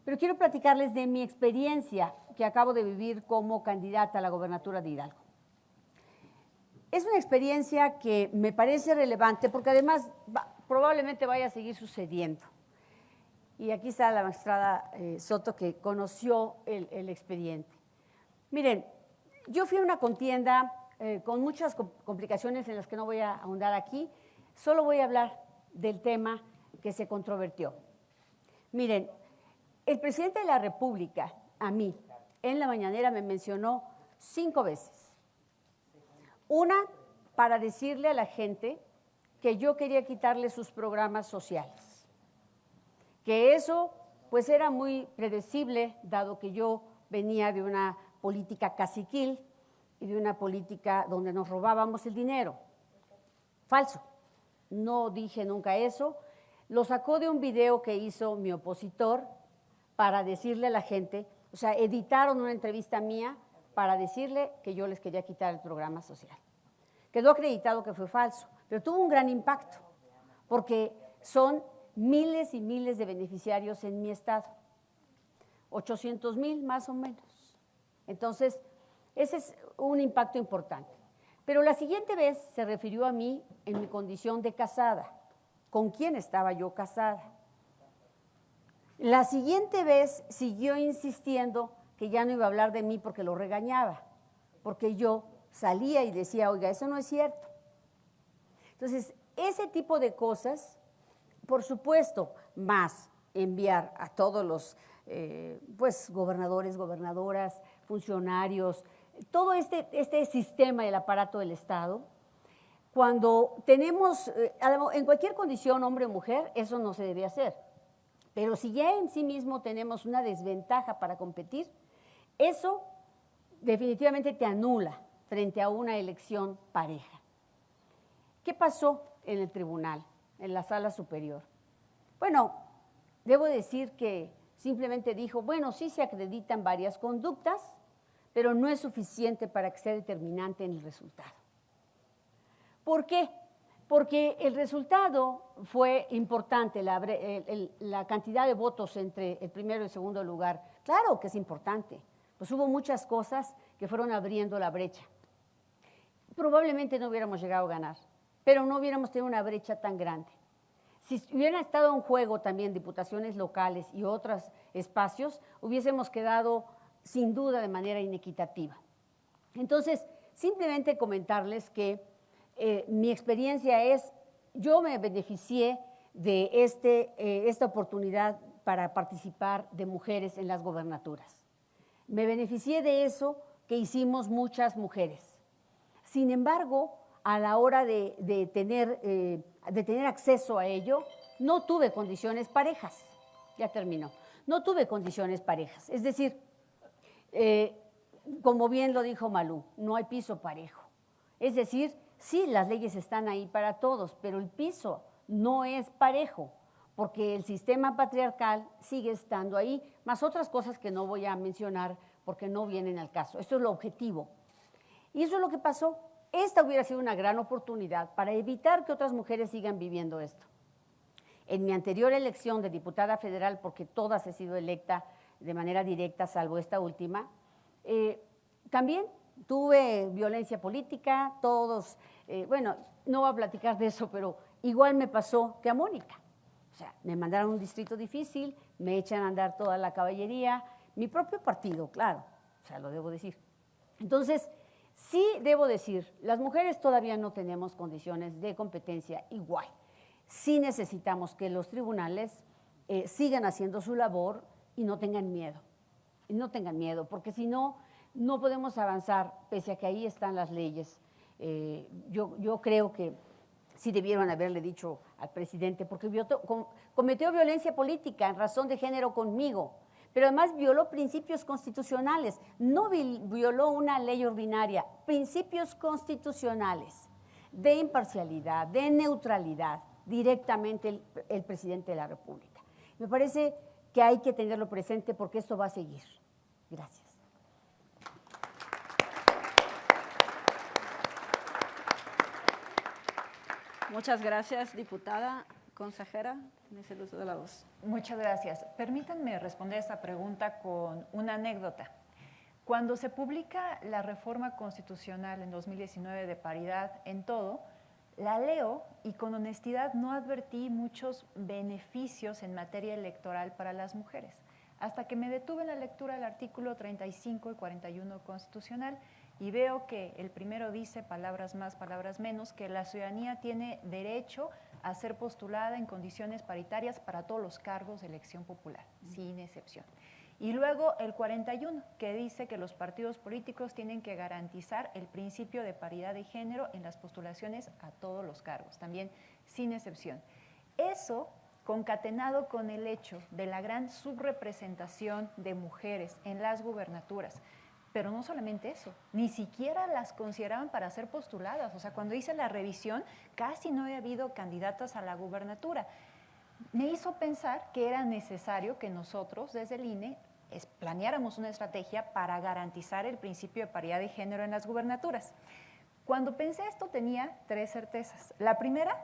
Pero quiero platicarles de mi experiencia que acabo de vivir como candidata a la gobernatura de Hidalgo. Es una experiencia que me parece relevante porque además probablemente vaya a seguir sucediendo. Y aquí está la magistrada Soto, que conoció el expediente. Miren, yo fui a una contienda con muchas complicaciones en las que no voy a ahondar aquí, solo voy a hablar del tema que se controvertió. Miren, el presidente de la República, a mí, en la mañanera me mencionó 5 veces. Una, para decirle a la gente que yo quería quitarle sus programas sociales. Que eso, pues, era muy predecible, dado que yo venía de una política caciquil y de una política donde nos robábamos el dinero. Falso. No dije nunca eso. Lo sacó de un video que hizo mi opositor para decirle a la gente, o sea, editaron una entrevista mía para decirle que yo les quería quitar el programa social. Quedó acreditado que fue falso, pero tuvo un gran impacto, porque son miles y miles de beneficiarios en mi estado, 800,000 más o menos. Entonces, ese es un impacto importante. Pero la siguiente vez se refirió a mí en mi condición de casada. ¿Con quién estaba yo casada? La siguiente vez siguió insistiendo que ya no iba a hablar de mí porque lo regañaba, porque yo salía y decía, oiga, eso no es cierto. Entonces, ese tipo de cosas, por supuesto, más enviar a todos los pues, gobernadores, gobernadoras, funcionarios, todo este sistema del aparato del Estado, cuando tenemos, en cualquier condición, hombre o mujer, eso no se debe hacer. Pero si ya en sí mismo tenemos una desventaja para competir, eso definitivamente te anula frente a una elección pareja. ¿Qué pasó en el tribunal, en la sala superior? Bueno, debo decir que simplemente dijo, bueno, sí se acreditan varias conductas, pero no es suficiente para que sea determinante en el resultado. ¿Por qué? Porque el resultado fue importante, la cantidad de votos entre el primero y el segundo lugar. Claro que es importante, pues hubo muchas cosas que fueron abriendo la brecha. Probablemente no hubiéramos llegado a ganar, pero no hubiéramos tenido una brecha tan grande. Si hubieran estado en juego también diputaciones locales y otros espacios, hubiésemos quedado sin duda de manera inequitativa. Entonces, simplemente comentarles que mi experiencia es, yo me beneficié de esta oportunidad para participar de mujeres en las gobernaturas. Me beneficié de eso que hicimos muchas mujeres. Sin embargo, a la hora de tener acceso a ello, no tuve condiciones parejas. Ya terminó. No tuve condiciones parejas. Es decir, como bien lo dijo Malú, no hay piso parejo. Es decir, sí, las leyes están ahí para todos, pero el piso no es parejo, porque el sistema patriarcal sigue estando ahí, más otras cosas que no voy a mencionar porque no vienen al caso. Esto es lo objetivo. Y eso es lo que pasó. Esta hubiera sido una gran oportunidad para evitar que otras mujeres sigan viviendo esto. En mi anterior elección de diputada federal, porque todas he sido electa de manera directa, salvo esta última, también tuve violencia política, todos, bueno, no voy a platicar de eso, pero igual me pasó que a Mónica. O sea, me mandaron a un distrito difícil, me echan a andar toda la caballería, mi propio partido, claro, o sea, lo debo decir. Entonces, sí debo decir, las mujeres todavía no tenemos condiciones de competencia igual. Sí necesitamos que los tribunales sigan haciendo su labor y no tengan miedo. Y no tengan miedo, porque si no, no podemos avanzar, pese a que ahí están las leyes. Yo creo que sí debieron haberle dicho al presidente, porque cometió violencia política en razón de género conmigo, pero además violó principios constitucionales, no violó una ley ordinaria, principios constitucionales de imparcialidad, de neutralidad, directamente el presidente de la República. Me parece que hay que tenerlo presente porque esto va a seguir. Gracias. Muchas gracias, diputada. Consejera, tienes el uso de la voz. Muchas gracias. Permítanme responder esta pregunta con una anécdota. Cuando se publica la reforma constitucional en 2019 de paridad en todo, la leo y con honestidad no advertí muchos beneficios en materia electoral para las mujeres, hasta que me detuve en la lectura del artículo 35 y 41 constitucional y veo que el primero dice, palabras más, palabras menos, que la ciudadanía tiene derecho a ser postulada en condiciones paritarias para todos los cargos de elección popular, sin excepción. Y luego el 41, que dice que los partidos políticos tienen que garantizar el principio de paridad de género en las postulaciones a todos los cargos, también sin excepción. Eso, concatenado con el hecho de la gran subrepresentación de mujeres en las gubernaturas, pero no solamente eso, ni siquiera las consideraban para ser postuladas. O sea, cuando hice la revisión, casi no había habido candidatas a la gubernatura. Me hizo pensar que era necesario que nosotros, desde el INE, planeáramos una estrategia para garantizar el principio de paridad de género en las gubernaturas. Cuando pensé esto tenía 3 certezas. La primera,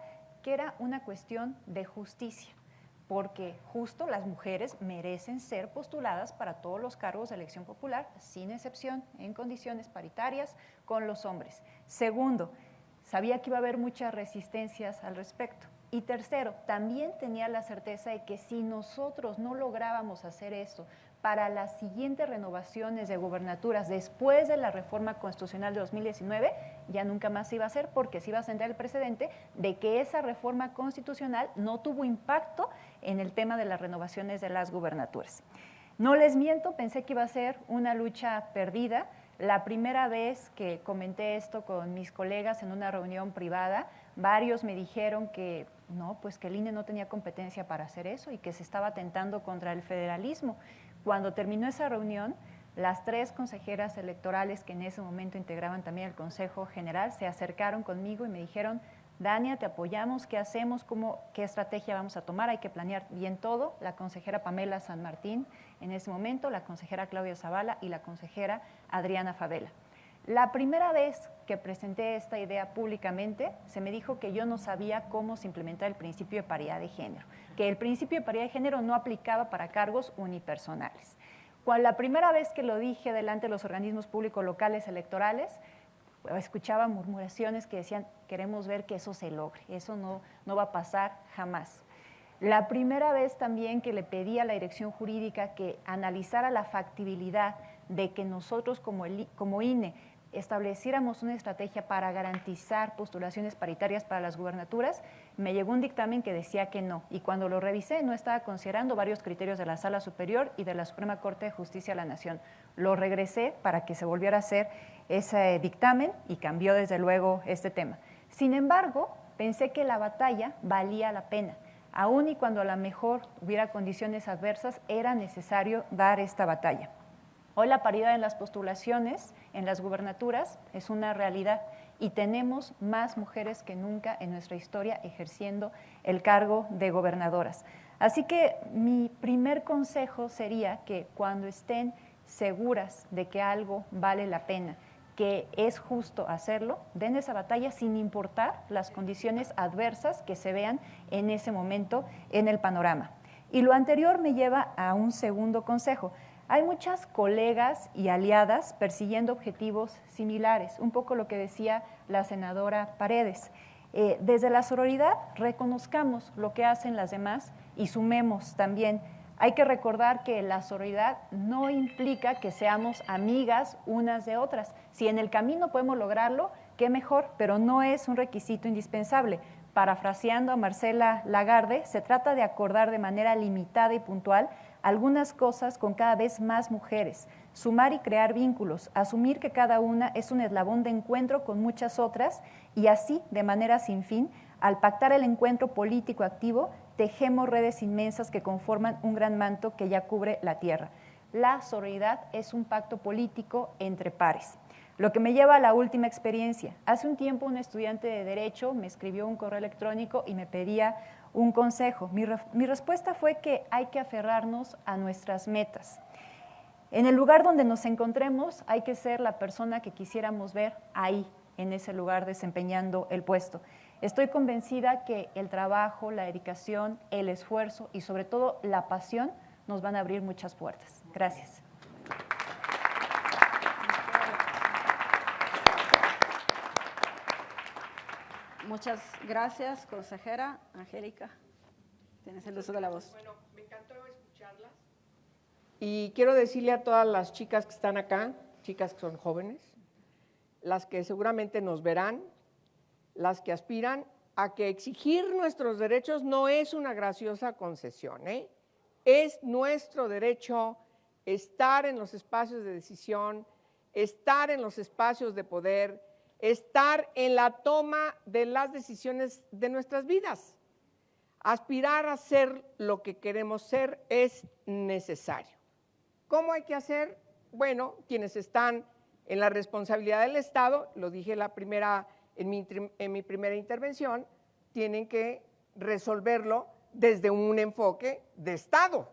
que era una cuestión de justicia, porque justo las mujeres merecen ser postuladas para todos los cargos de elección popular, sin excepción, en condiciones paritarias con los hombres. Segundo, sabía que iba a haber muchas resistencias al respecto. Y tercero, también tenía la certeza de que si nosotros no lográbamos hacer eso para las siguientes renovaciones de gubernaturas después de la reforma constitucional de 2019, ya nunca más se iba a hacer porque se iba a sentar el precedente de que esa reforma constitucional no tuvo impacto en el tema de las renovaciones de las gubernaturas. No les miento, pensé que iba a ser una lucha perdida. La primera vez que comenté esto con mis colegas en una reunión privada, varios me dijeron que no, pues que el INE no tenía competencia para hacer eso y que se estaba atentando contra el federalismo. Cuando terminó esa reunión, las 3 consejeras electorales que en ese momento integraban también el Consejo General se acercaron conmigo y me dijeron, Dania, te apoyamos, ¿qué hacemos? ¿Qué estrategia vamos a tomar? Hay que planear bien todo. La consejera Pamela San Martín en ese momento, la consejera Claudia Zavala y la consejera Adriana Favela. La primera vez que presenté esta idea públicamente, se me dijo que yo no sabía cómo se implementar el principio de paridad de género, que el principio de paridad de género no aplicaba para cargos unipersonales. Cuando la primera vez que lo dije delante de los organismos públicos locales electorales, escuchaba murmuraciones que decían, queremos ver que eso se logre, eso no va a pasar jamás. La primera vez también que le pedí a la dirección jurídica que analizara la factibilidad de que nosotros como INE estableciéramos una estrategia para garantizar postulaciones paritarias para las gubernaturas, me llegó un dictamen que decía que no. Y cuando lo revisé, no estaba considerando varios criterios de la Sala Superior y de la Suprema Corte de Justicia de la Nación. Lo regresé para que se volviera a hacer ese dictamen y cambió desde luego este tema. Sin embargo, pensé que la batalla valía la pena. Aún y cuando a lo mejor hubiera condiciones adversas, era necesario dar esta batalla. Hoy la paridad en las postulaciones, en las gubernaturas, es una realidad y tenemos más mujeres que nunca en nuestra historia ejerciendo el cargo de gobernadoras. Así que mi primer consejo sería que cuando estén seguras de que algo vale la pena, que es justo hacerlo, den esa batalla sin importar las condiciones adversas que se vean en ese momento en el panorama. Y lo anterior me lleva a un segundo consejo. Hay muchas colegas y aliadas persiguiendo objetivos similares, un poco lo que decía la senadora Paredes. Desde la sororidad reconozcamos lo que hacen las demás y sumemos también. Hay que recordar que la sororidad no implica que seamos amigas unas de otras. Si en el camino podemos lograrlo, qué mejor, pero no es un requisito indispensable. Parafraseando a Marcela Lagarde, se trata de acordar de manera limitada y puntual algunas cosas con cada vez más mujeres, sumar y crear vínculos, asumir que cada una es un eslabón de encuentro con muchas otras y así, de manera sin fin, al pactar el encuentro político activo, tejemos redes inmensas que conforman un gran manto que ya cubre la tierra. La sororidad es un pacto político entre pares. Lo que me lleva a la última experiencia. Hace un tiempo un estudiante de Derecho me escribió un correo electrónico y me pedía un consejo. Mi respuesta fue que hay que aferrarnos a nuestras metas. En el lugar donde nos encontremos hay que ser la persona que quisiéramos ver ahí, en ese lugar desempeñando el puesto. Estoy convencida que el trabajo, la dedicación, el esfuerzo y sobre todo la pasión nos van a abrir muchas puertas. Gracias. Muchas gracias, consejera. Angélica, tienes el uso de la voz. Bueno, me encantó escucharlas. Y quiero decirle a todas las chicas que están acá, chicas que son jóvenes, las que seguramente nos verán, las que aspiran a que exigir nuestros derechos no es una graciosa concesión, ¿eh? Es nuestro derecho estar en los espacios de decisión, estar en los espacios de poder, estar en la toma de las decisiones de nuestras vidas. Aspirar a ser lo que queremos ser es necesario. ¿Cómo hay que hacer? Bueno, quienes están en la responsabilidad del Estado, lo dije en mi primera intervención, tienen que resolverlo desde un enfoque de Estado,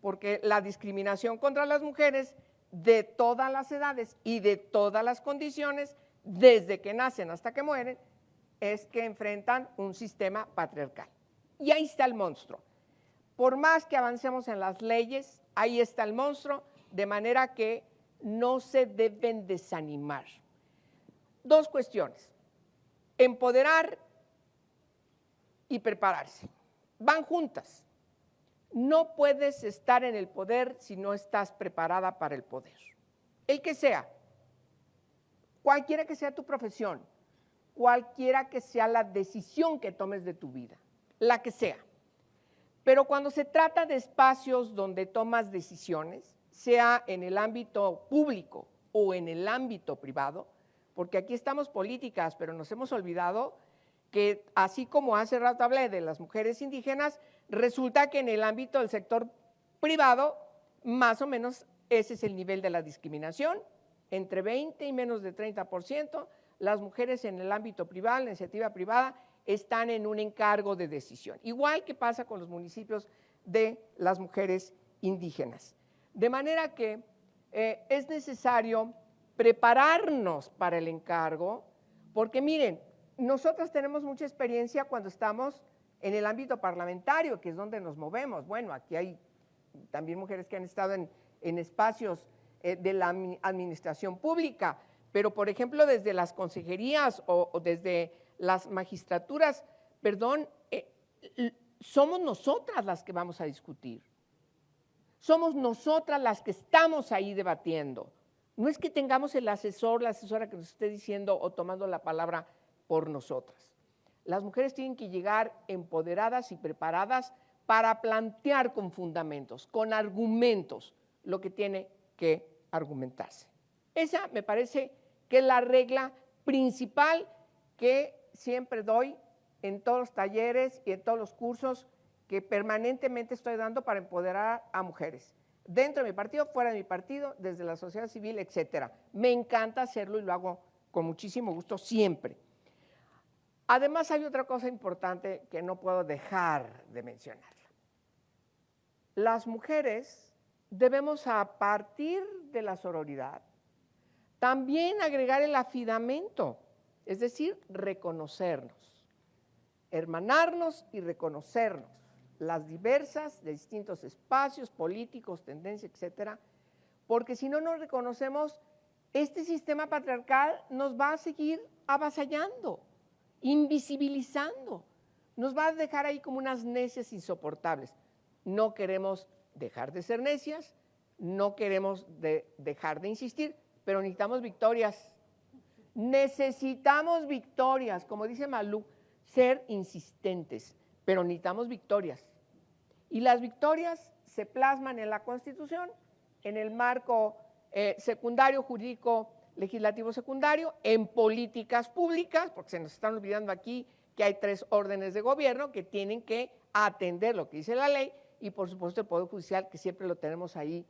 porque la discriminación contra las mujeres de todas las edades y de todas las condiciones, desde que nacen hasta que mueren, es que enfrentan un sistema patriarcal. Y ahí está el monstruo. Por más que avancemos en las leyes, ahí está el monstruo, de manera que no se deben desanimar. Dos cuestiones: empoderar y prepararse. Van juntas. No puedes estar en el poder si no estás preparada para el poder. El que sea, cualquiera que sea tu profesión, cualquiera que sea la decisión que tomes de tu vida, la que sea. Pero cuando se trata de espacios donde tomas decisiones, sea en el ámbito público o en el ámbito privado, porque aquí estamos políticas, pero nos hemos olvidado que así como hace rato hablé de las mujeres indígenas, resulta que en el ámbito del sector privado, más o menos ese es el nivel de la discriminación, entre 20 y menos de 30%, las mujeres en el ámbito privado, la iniciativa privada, están en un encargo de decisión, igual que pasa con los municipios de las mujeres indígenas. De manera que es necesario prepararnos para el encargo, porque miren, nosotras tenemos mucha experiencia cuando estamos en el ámbito parlamentario, que es donde nos movemos. Bueno, aquí hay también mujeres que han estado en espacios de la administración pública, pero por ejemplo desde las consejerías o desde las magistraturas, perdón, somos nosotras las que vamos a discutir. Somos nosotras las que estamos ahí debatiendo. No es que tengamos el asesor, la asesora que nos esté diciendo o tomando la palabra por nosotras. Las mujeres tienen que llegar empoderadas y preparadas para plantear con fundamentos, con argumentos, lo que tiene que argumentarse. Esa me parece que es la regla principal que siempre doy en todos los talleres y en todos los cursos que permanentemente estoy dando para empoderar a mujeres, dentro de mi partido, fuera de mi partido, desde la sociedad civil, etcétera. Me encanta hacerlo y lo hago con muchísimo gusto siempre. Además, hay otra cosa importante que no puedo dejar de mencionarla. Las mujeres debemos, a partir de la sororidad, también agregar el afidamento, es decir, reconocernos, hermanarnos y reconocernos, las diversas de distintos espacios políticos, tendencias, etcétera, porque si no nos reconocemos, este sistema patriarcal nos va a seguir avasallando, invisibilizando, nos va a dejar ahí como unas necias insoportables. No queremos dejar de ser necias, no queremos dejar de insistir, pero necesitamos victorias. Necesitamos victorias, como dice Malú, ser insistentes, pero necesitamos victorias. Y las victorias se plasman en la Constitución, en el marco secundario, jurídico, legislativo secundario, en políticas públicas, porque se nos están olvidando aquí que hay 3 órdenes de gobierno que tienen que atender lo que dice la ley, y por supuesto el Poder Judicial, que siempre lo tenemos ahí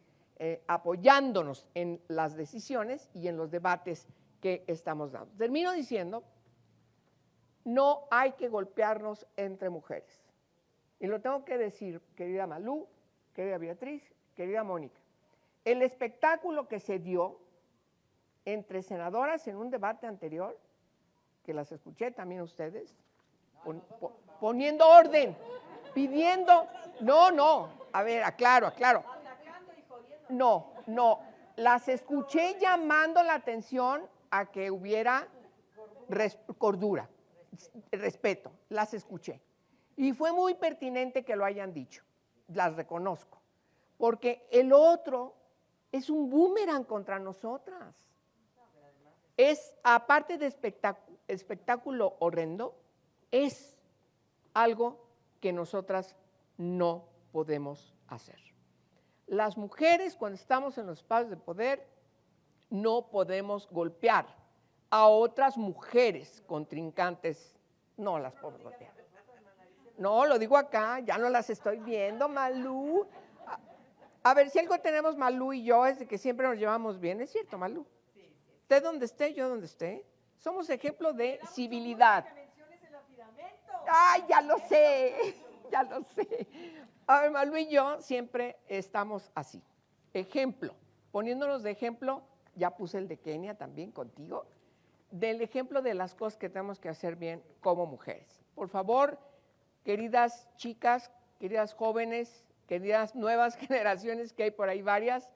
apoyándonos en las decisiones y en los debates que estamos dando. Termino diciendo, no hay que golpearnos entre mujeres. Y lo tengo que decir, querida Malú, querida Beatriz, querida Mónica. El espectáculo que se dio entre senadoras en un debate anterior, que las escuché también ustedes, poniendo orden, pidiendo, a ver, aclaro. No, las escuché llamando la atención a que hubiera cordura, respeto, las escuché. Y fue muy pertinente que lo hayan dicho, las reconozco, porque el otro es un boomerang contra nosotras. Es, aparte de espectáculo horrendo, es algo que nosotras no podemos hacer. Las mujeres, cuando estamos en los espacios de poder, no podemos golpear a otras mujeres contrincantes, no las podemos golpear. No, lo digo acá, ya no las estoy viendo, Malú. A ver, si algo tenemos Malú y yo es de que siempre nos llevamos bien, ¿es cierto, Malú? Usted donde esté, yo donde esté. Somos ejemplo de civilidad. Ay, ya lo sé. A ver, Malú y yo siempre estamos así. Ejemplo, poniéndonos de ejemplo, ya puse el de Kenia también contigo, del ejemplo de las cosas que tenemos que hacer bien como mujeres. Por favor, queridas chicas, queridas jóvenes, queridas nuevas generaciones, que hay por ahí varias,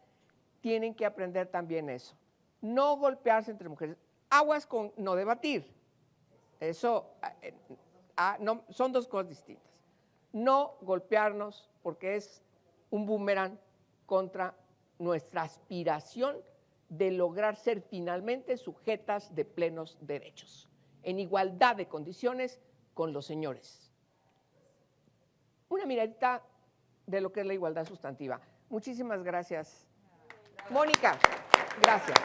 tienen que aprender también eso. No golpearse entre mujeres. Aguas con no debatir. Eso no, son 2 cosas distintas. No golpearnos porque es un boomerang contra nuestra aspiración de lograr ser finalmente sujetas de plenos derechos, en igualdad de condiciones con los señores. Una miradita de lo que es la igualdad sustantiva. Muchísimas gracias. Mónica, gracias.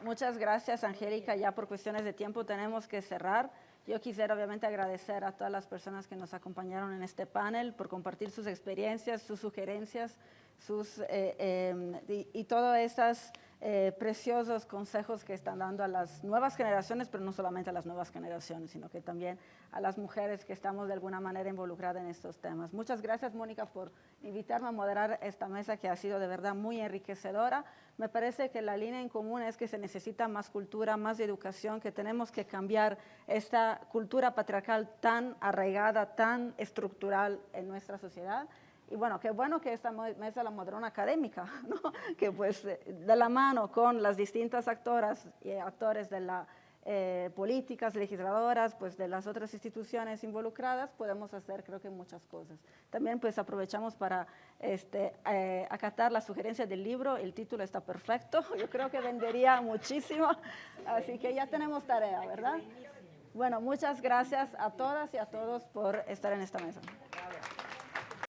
Muchas gracias, Angélica. Ya por cuestiones de tiempo tenemos que cerrar. Yo quisiera obviamente agradecer a todas las personas que nos acompañaron en este panel por compartir sus experiencias, sus sugerencias, y todos estos preciosos consejos que están dando a las nuevas generaciones, pero no solamente a las nuevas generaciones, sino que también a las mujeres que estamos de alguna manera involucradas en estos temas. Muchas gracias, Mónica, por invitarme a moderar esta mesa que ha sido de verdad muy enriquecedora. Me parece que la línea en común es que se necesita más cultura, más educación, que tenemos que cambiar esta cultura patriarcal tan arraigada, tan estructural en nuestra sociedad. Y bueno que esta mesa la moderó una académica, ¿no? Que pues de la mano con las distintas actoras y actores de la políticas, legisladoras, pues de las otras instituciones involucradas, podemos hacer creo que muchas cosas. También pues aprovechamos para acatar la sugerencia del libro, el título está perfecto, yo creo que vendería muchísimo, así que ya tenemos tarea, ¿verdad? Bueno, muchas gracias a todas y a todos por estar en esta mesa.